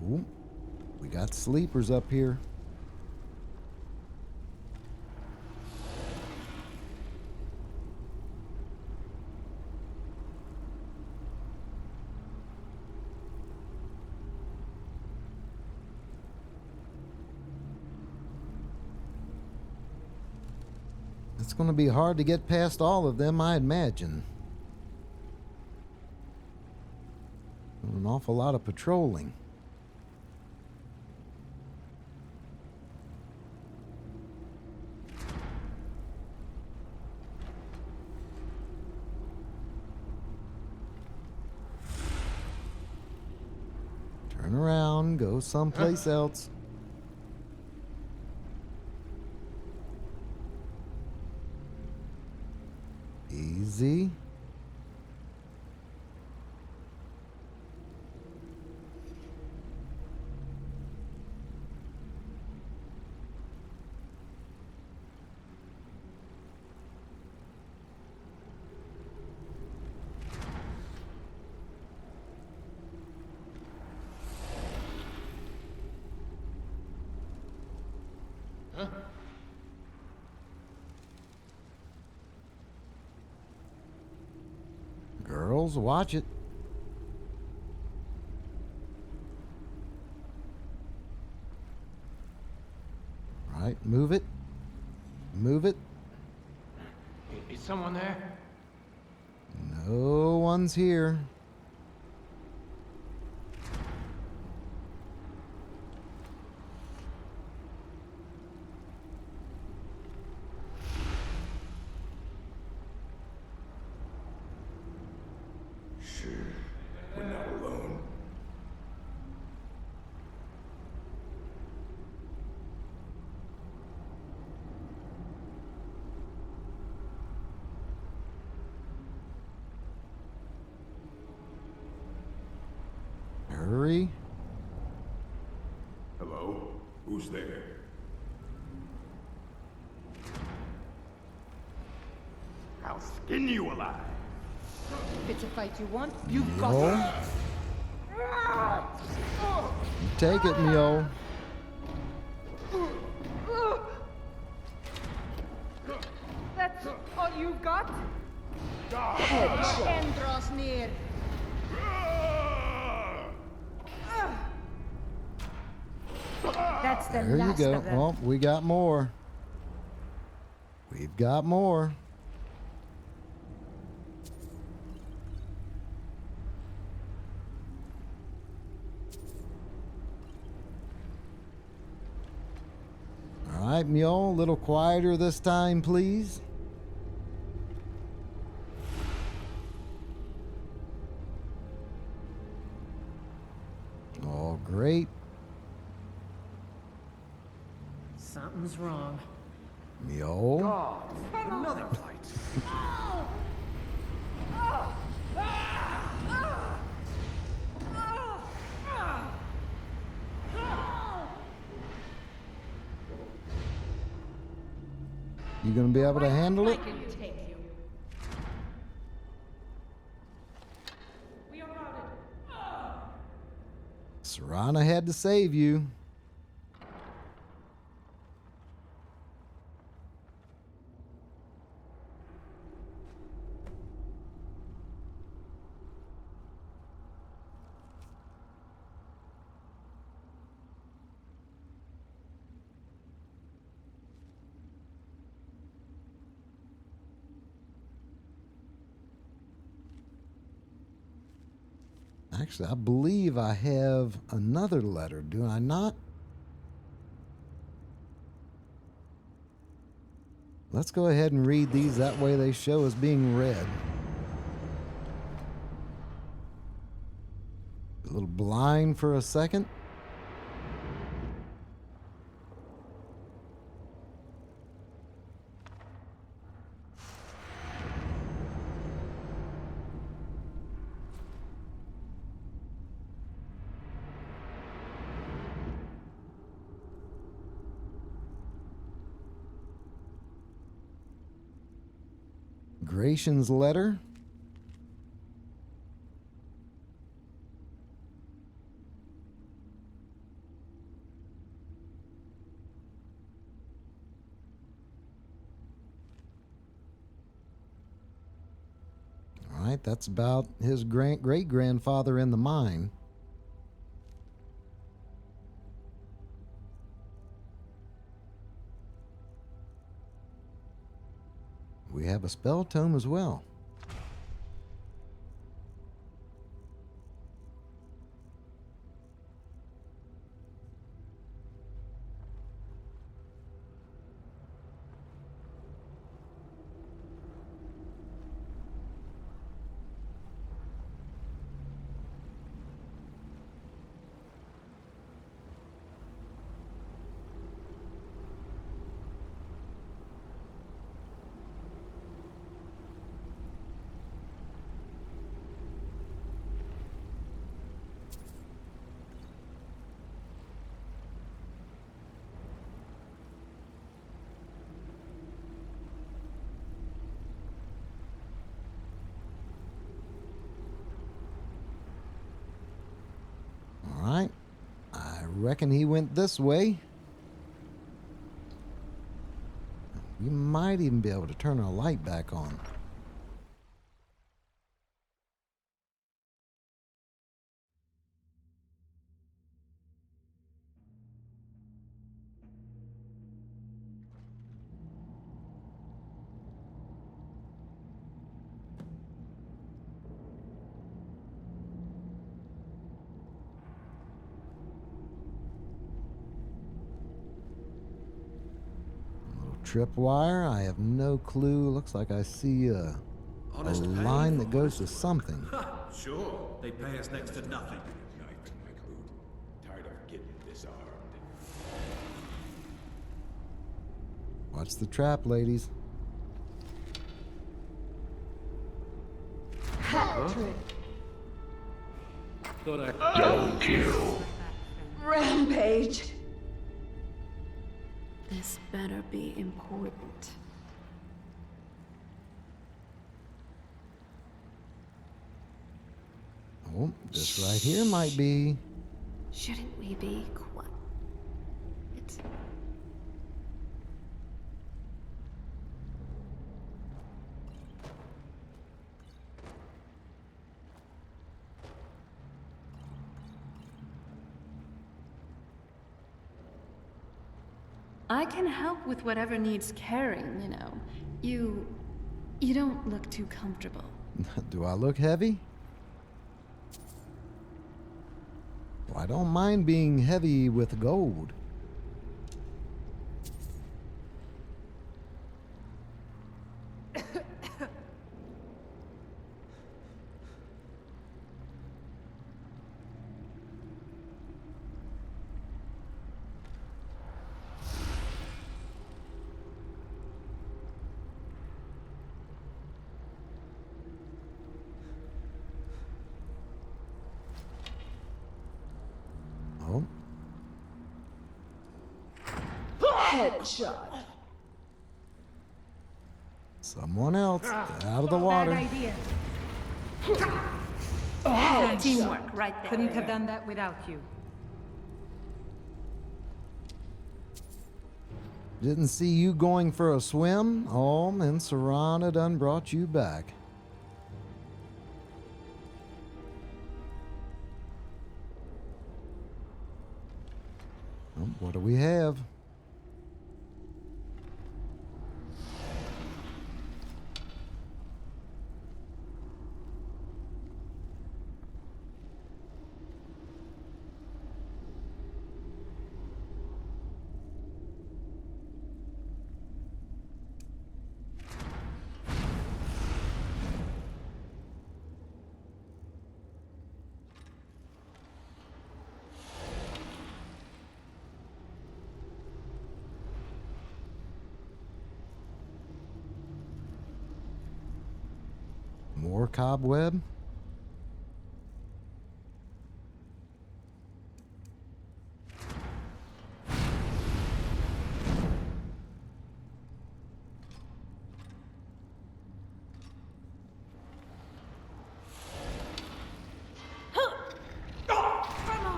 Ooh, we got sleepers up here. It's going to be hard to get past all of them, I imagine. An awful lot of patrolling. Turn around, go someplace else. Easy. Girls, watch it. All right, move it. Move it. Is someone there? No one's here. Sure, we're not alone. Hurry. Hello? Who's there? I'll skin you alive. If it's a fight you want, you've got Mule. it. You take it, Mule. That's all you've got? The end draws near. That's the There you last go. of them. Oh, we got more. We've got more. All right, Mule, a little quieter this time, please. Oh, great. Something's wrong. Mule. Another fight. You gonna be able to handle it? can take you. We are routed. Serana had to save you. Actually, I believe I have another letter, do I not? Let's go ahead and read these. That way they show as being read. A little blind for a second. Gracian's letter. All right, that's about his great-grandfather in the mine. We have a spell tome as well. All right. I reckon he went this way. We might even be able to turn our light back on. tripwire. I have no clue. Looks like I see a line that goes to something. Sure, they pay us next to nothing. Tired of getting disarmed. Watch the trap, ladies. Patrick. Double kill. Rampage. This better be important. Oh, this right here might be. Shouldn't we be quiet? I can help with whatever needs carrying, you know. You don't look too comfortable. Do I look heavy? Well, I don't mind being heavy with gold. Oh. Headshot. Someone else. Get out of the water. Bad idea. Teamwork, right there. Couldn't have done that without you. Didn't see you going for a swim? Oh, and Serana done brought you back. Oh, what do we have? More cobweb?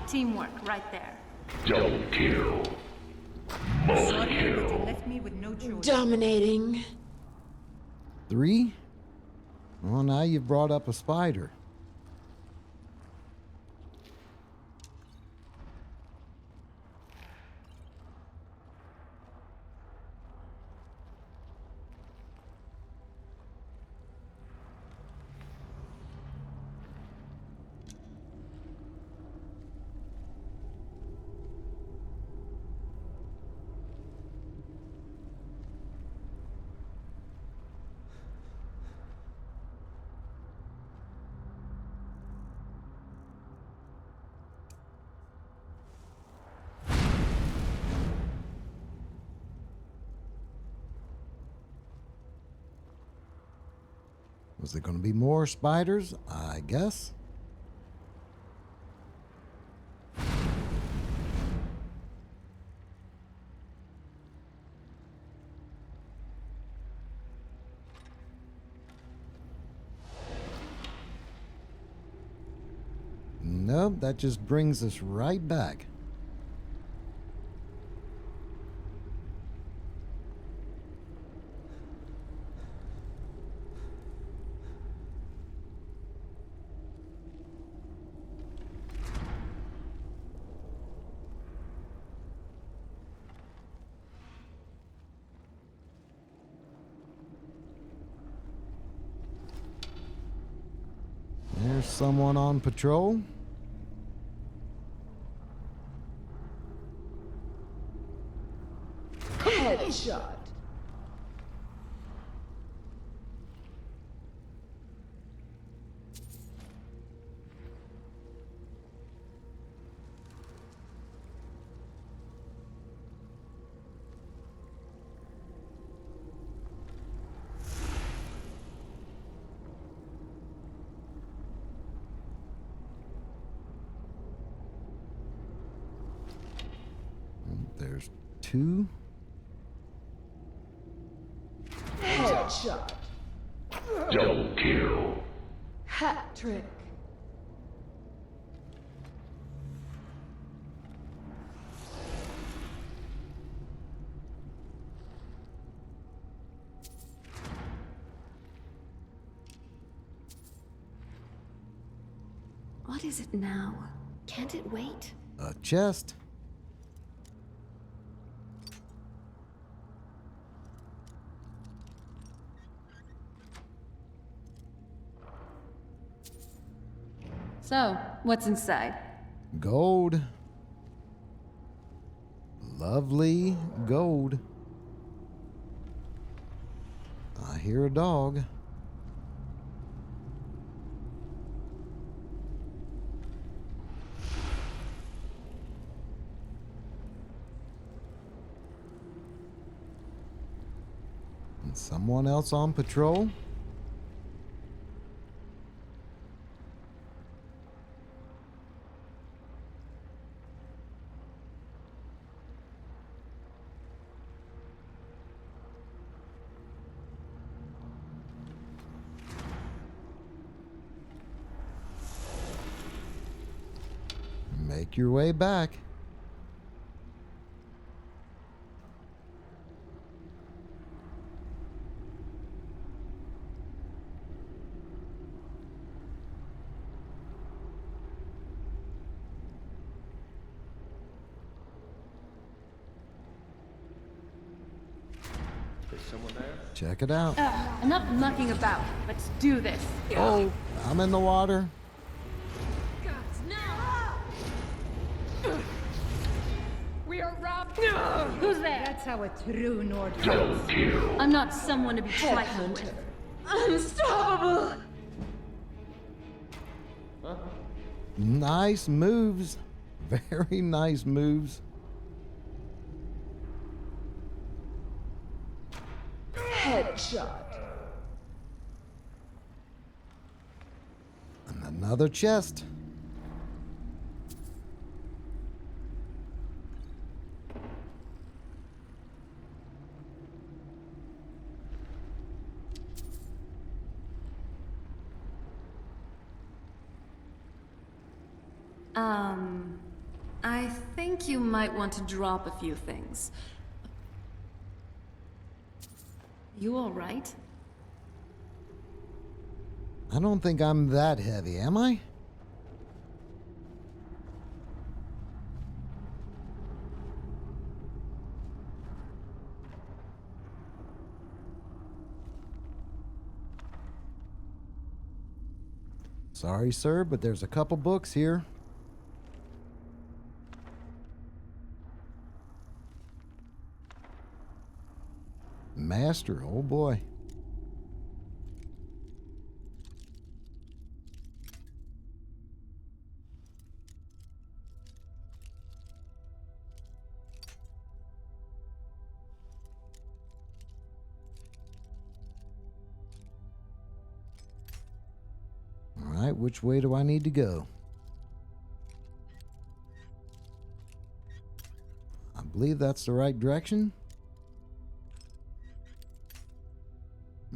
Teamwork, right there. Double kill. Multi kill. Left me with no choice. Dominating. 3? Well, now you've brought up a spider. Was there going to be more spiders? I guess. Nope, that just brings us right back. There's someone on patrol. Headshot. 2. Headshot. Double kill. Hat trick. What is it now? Can't it wait? A chest. So, what's inside? Gold. Lovely gold. I hear a dog. And someone else on patrol? Make your way back. Is someone there? Check it out. Enough mucking about. Let's do this. Oh, I'm in the water. We are robbed. Who's there? That's how a true Nord Double goes. kill. I'm not someone to be trifled with. Unstoppable. Nice moves. Very nice moves. Headshot. And another chest. I think you might want to drop a few things. You all right? I don't think I'm that heavy, am I? Sorry, sir, but there's a couple books here. Master, oh boy. All right, which way do I need to go? I believe that's the right direction.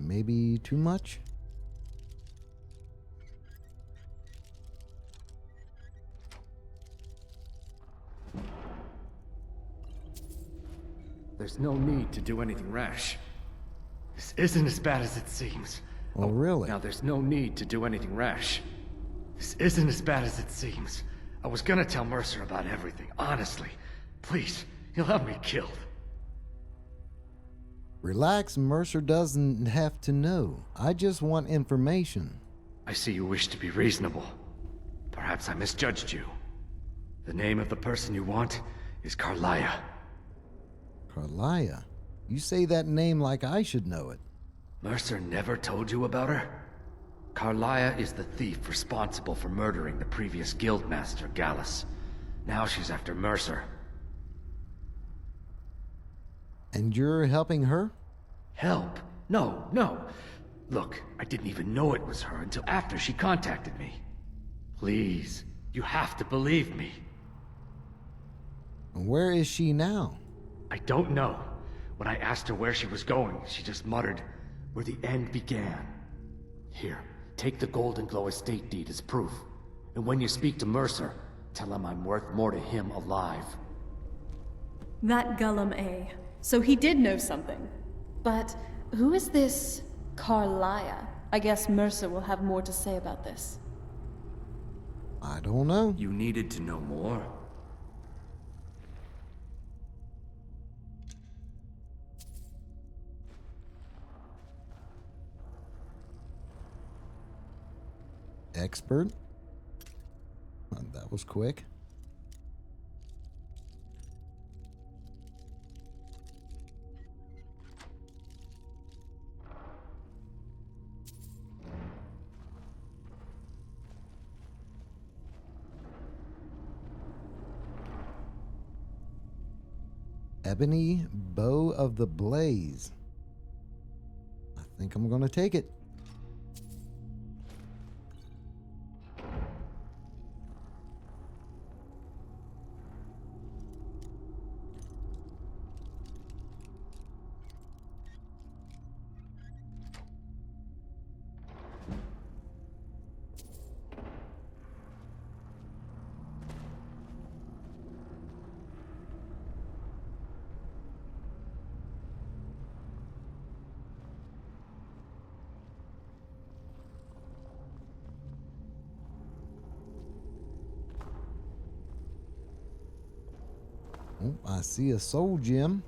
Maybe too much? There's no need to do anything rash. This isn't as bad as it seems. Oh, really? Now there's no need to do anything rash. This isn't as bad as it seems. I was gonna tell Mercer about everything, honestly. Please, he'll have me killed. Relax, Mercer doesn't have to know. I just want information. I see you wish to be reasonable. Perhaps I misjudged you. The name of the person you want is Karliah. Karliah? You say that name like I should know it. Mercer never told you about her? Karliah is the thief responsible for murdering the previous guildmaster, Gallus. Now she's after Mercer. And you're helping her? Help? No. Look, I didn't even know it was her until after she contacted me. Please, you have to believe me. And where is she now? I don't know. When I asked her where she was going, she just muttered, "Where the end began." Here, take the Golden Glow estate deed as proof. And when you speak to Mercer, tell him I'm worth more to him alive. That Gullum, eh? So he did know something. But who is this Carlia? I guess Mercer will have more to say about this. I don't know. You needed to know more. Expert. That was quick. Ebony Bow of the Blaze. I think I'm going to take it. Oh, I see a soul gem.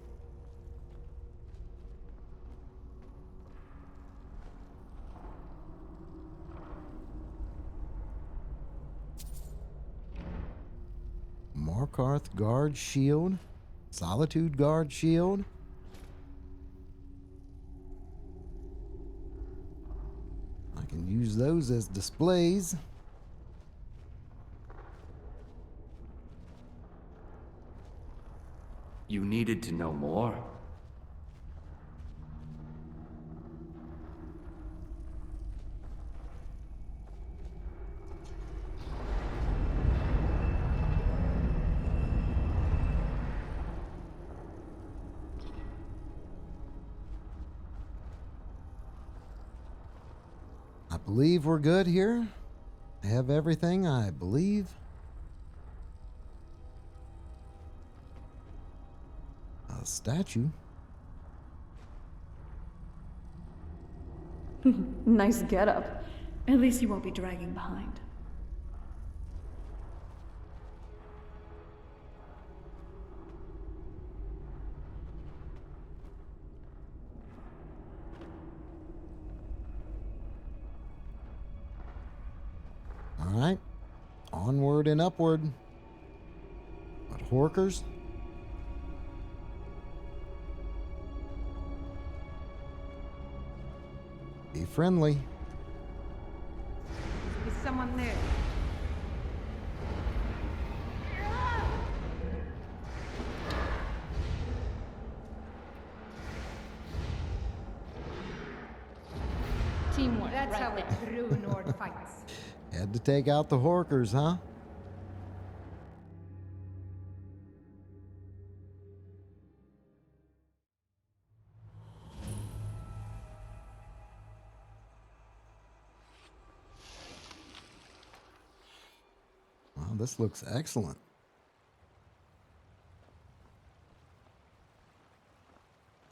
Markarth Guard Shield. Solitude Guard Shield. I can use those as displays. You needed to know more. I believe we're good here. I have everything, I believe. A statue. Nice getup. At least you won't be dragging behind. All right. Onward and upward. But Horkers? Be friendly. Is someone there? Teamwork. That's how a true Nord fights. Had to take out the Horkers, huh? Wow, this looks excellent.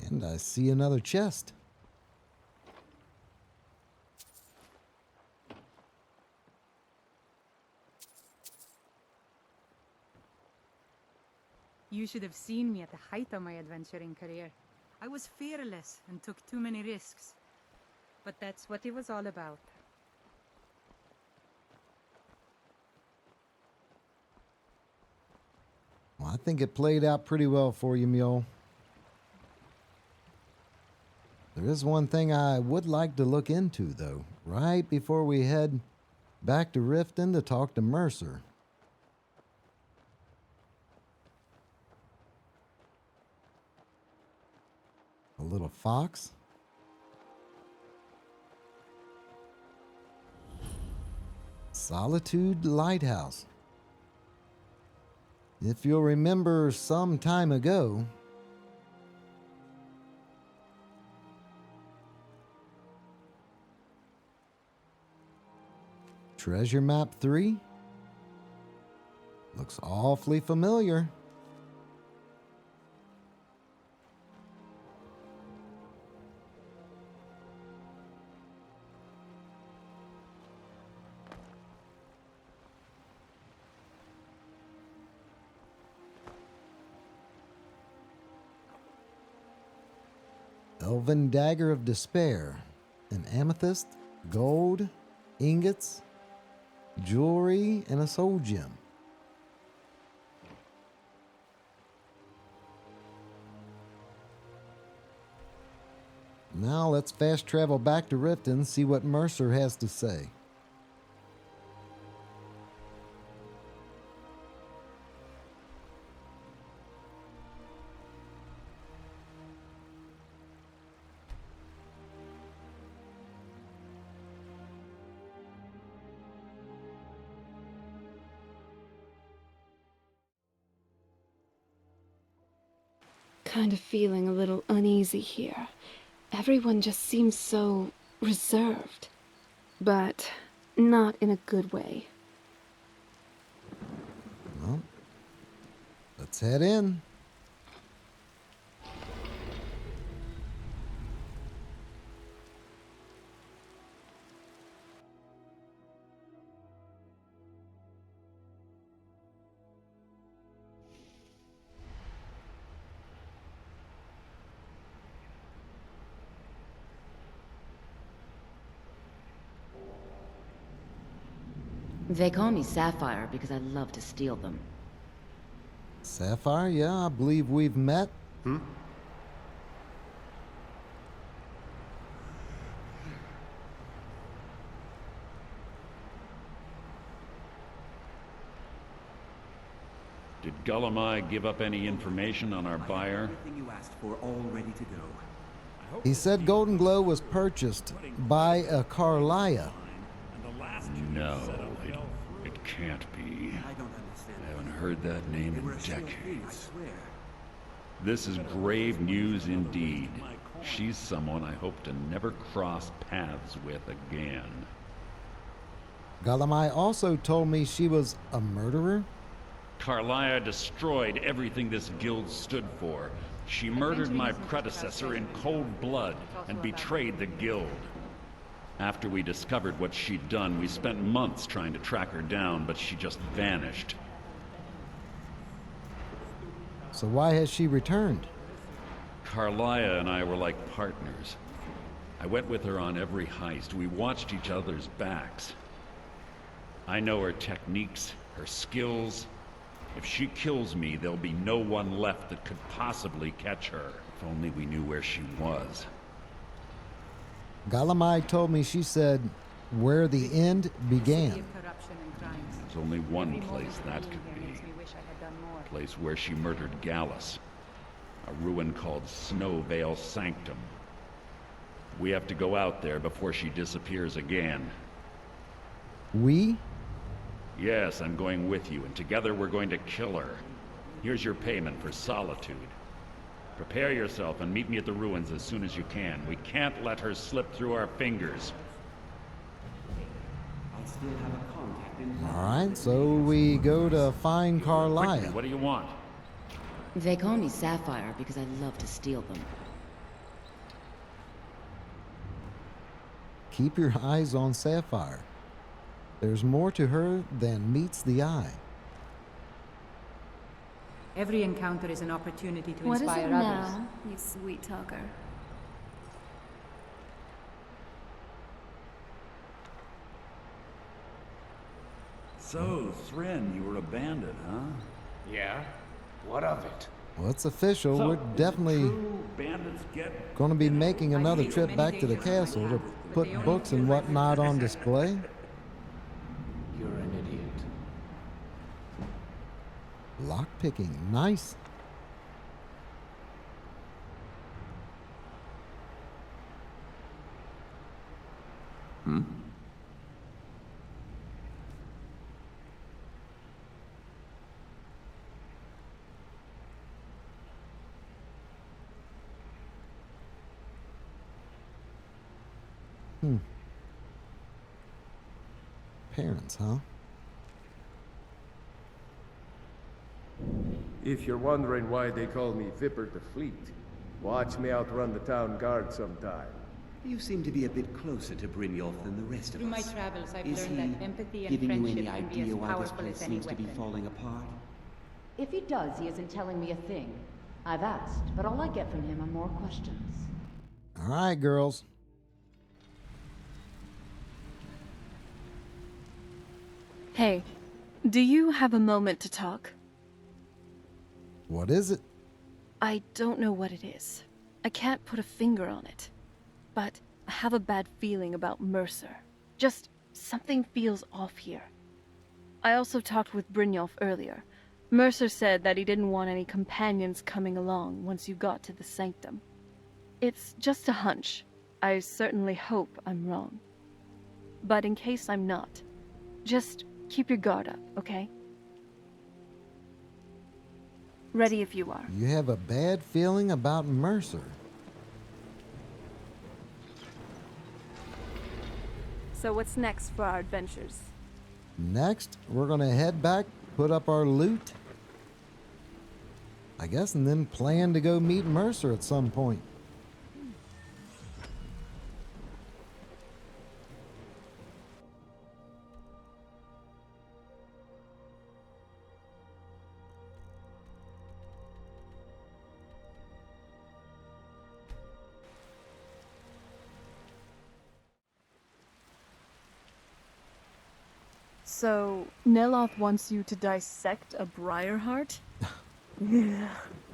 And I see another chest. You should have seen me at the height of my adventuring career. I was fearless and took too many risks. But that's what it was all about. Well, I think it played out pretty well for you, Mule. There is one thing I would like to look into, though, right before we head back to Riften to talk to Mercer. A little fox. Solitude Lighthouse. If you'll remember some time ago, Treasure map 3? Looks awfully familiar. Elven Dagger of Despair. An amethyst, gold, ingots, jewelry, and a soul gem. Now let's fast travel back to Riften, see what Mercer has to say. Kind of feeling a little uneasy here. Everyone just seems so reserved, but not in a good way. Well, let's head in. They call me Sapphire because I love to steal them. Sapphire, yeah, I believe we've met. Did Gullumai give up any information on our buyer? Everything you asked for, all ready to go. He said Golden Glow was purchased by a Carlia. No, it can't be. I haven't heard that name in decades. This is grave news indeed. She's someone I hope to never cross paths with again. Gullumai also told me she was a murderer. Carlia destroyed everything this guild stood for. She murdered my predecessor in cold blood and betrayed the guild. After we discovered what she'd done, we spent months trying to track her down, but she just vanished. So why has she returned? Carlia and I were like partners. I went with her on every heist. We watched each other's backs. I know her techniques, her skills. If she kills me, there'll be no one left that could possibly catch her. If only we knew where she was. Gullumai told me she said where the end began. There's only one place that could be. A place where she murdered Gallus. A ruin called Snow Vale Sanctum. We have to go out there before she disappears again. We? Yes, I'm going with you, and together we're going to kill her. Here's your payment for Solitude. Prepare yourself and meet me at the ruins as soon as you can. We can't let her slip through our fingers. Alright, so we go to find Carlia. Quickly, what do you want? They call me Sapphire because I love to steal them. Keep your eyes on Sapphire. There's more to her than meets the eye. Every encounter is an opportunity to What is inspire it others. now, you sweet talker? So, Thryn, you were abandoned, huh? Yeah? What of it? Well, it's official. We're definitely going to be making another trip back to the castle to put books and whatnot on display. You're an idiot. Lockpicking, nice. parents, huh? If you're wondering why they call me Viper the Fleet, watch me outrun the town guard sometime. You seem to be a bit closer to Brynjolf than the rest of Through my us. travels, I've Is learned he that empathy and giving you friendship any can be idea as why this powerful place as any seems to be weapon. falling apart? If he does, he isn't telling me a thing. I've asked, but all I get from him are more questions. All right, girls. Hey, do you have a moment to talk? What is it? I don't know what it is. I can't put a finger on it. But I have a bad feeling about Mercer. Just something feels off here. I also talked with Brynjolf earlier. Mercer said that he didn't want any companions coming along once you got to the Sanctum. It's just a hunch. I certainly hope I'm wrong. But in case I'm not, just keep your guard up, okay? Ready if you are. You have a bad feeling about Mercer. So what's next for our adventures? Next, we're gonna head back, put up our loot, I guess, and then plan to go meet Mercer at some point. So, Neloth wants you to dissect a Briarheart? Ugh,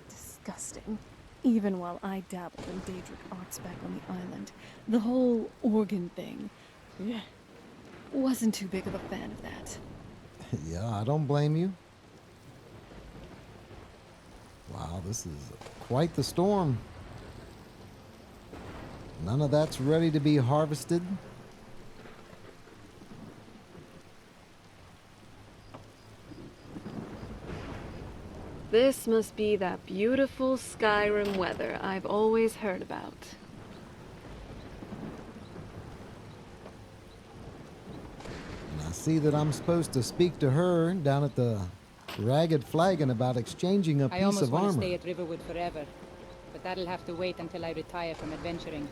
disgusting. Even while I dabbled in Daedric arts back on the island, the whole organ thing, ugh, wasn't too big of a fan of that. Yeah, I don't blame you. Wow, this is quite the storm. None of that's ready to be harvested. This must be that beautiful Skyrim weather I've always heard about. And I see that I'm supposed to speak to her down at the Ragged Flagon about exchanging a I piece almost of want to armor. stay at Riverwood forever, but that'll have to wait until I retire from adventuring.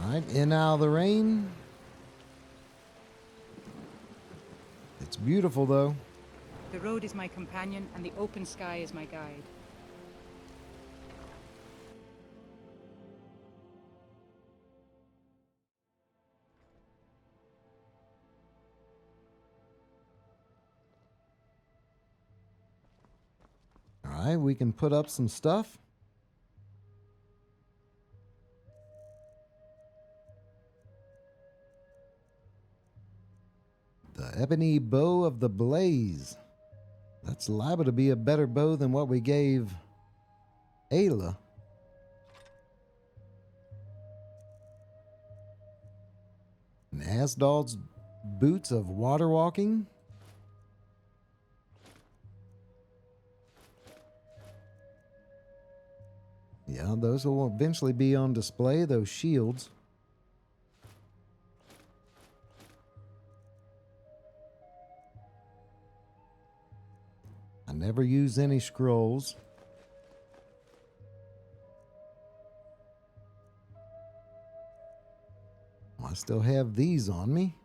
Right, in out of the rain. It's beautiful though. The road is my companion, and the open sky is my guide. All right, we can put up some stuff. The ebony bow of the blaze. That's liable to be a better bow than what we gave Ayla. And Asdald's boots of water walking. Yeah, those will eventually be on display, those shields. I never use any scrolls. I still have these on me.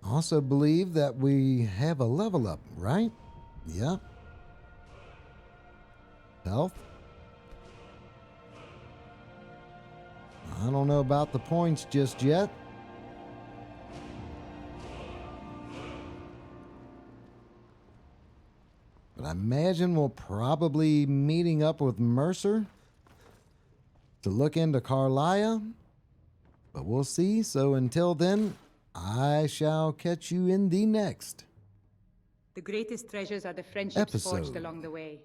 Also believe that we have a level up, right? Yep. Health. I don't don't know about the points just yet. But I imagine we'll probably meeting up with Mercer to look into Carlia. But we'll see. So until then, I shall catch you in the next The greatest treasures are the friendships episode forged along the way.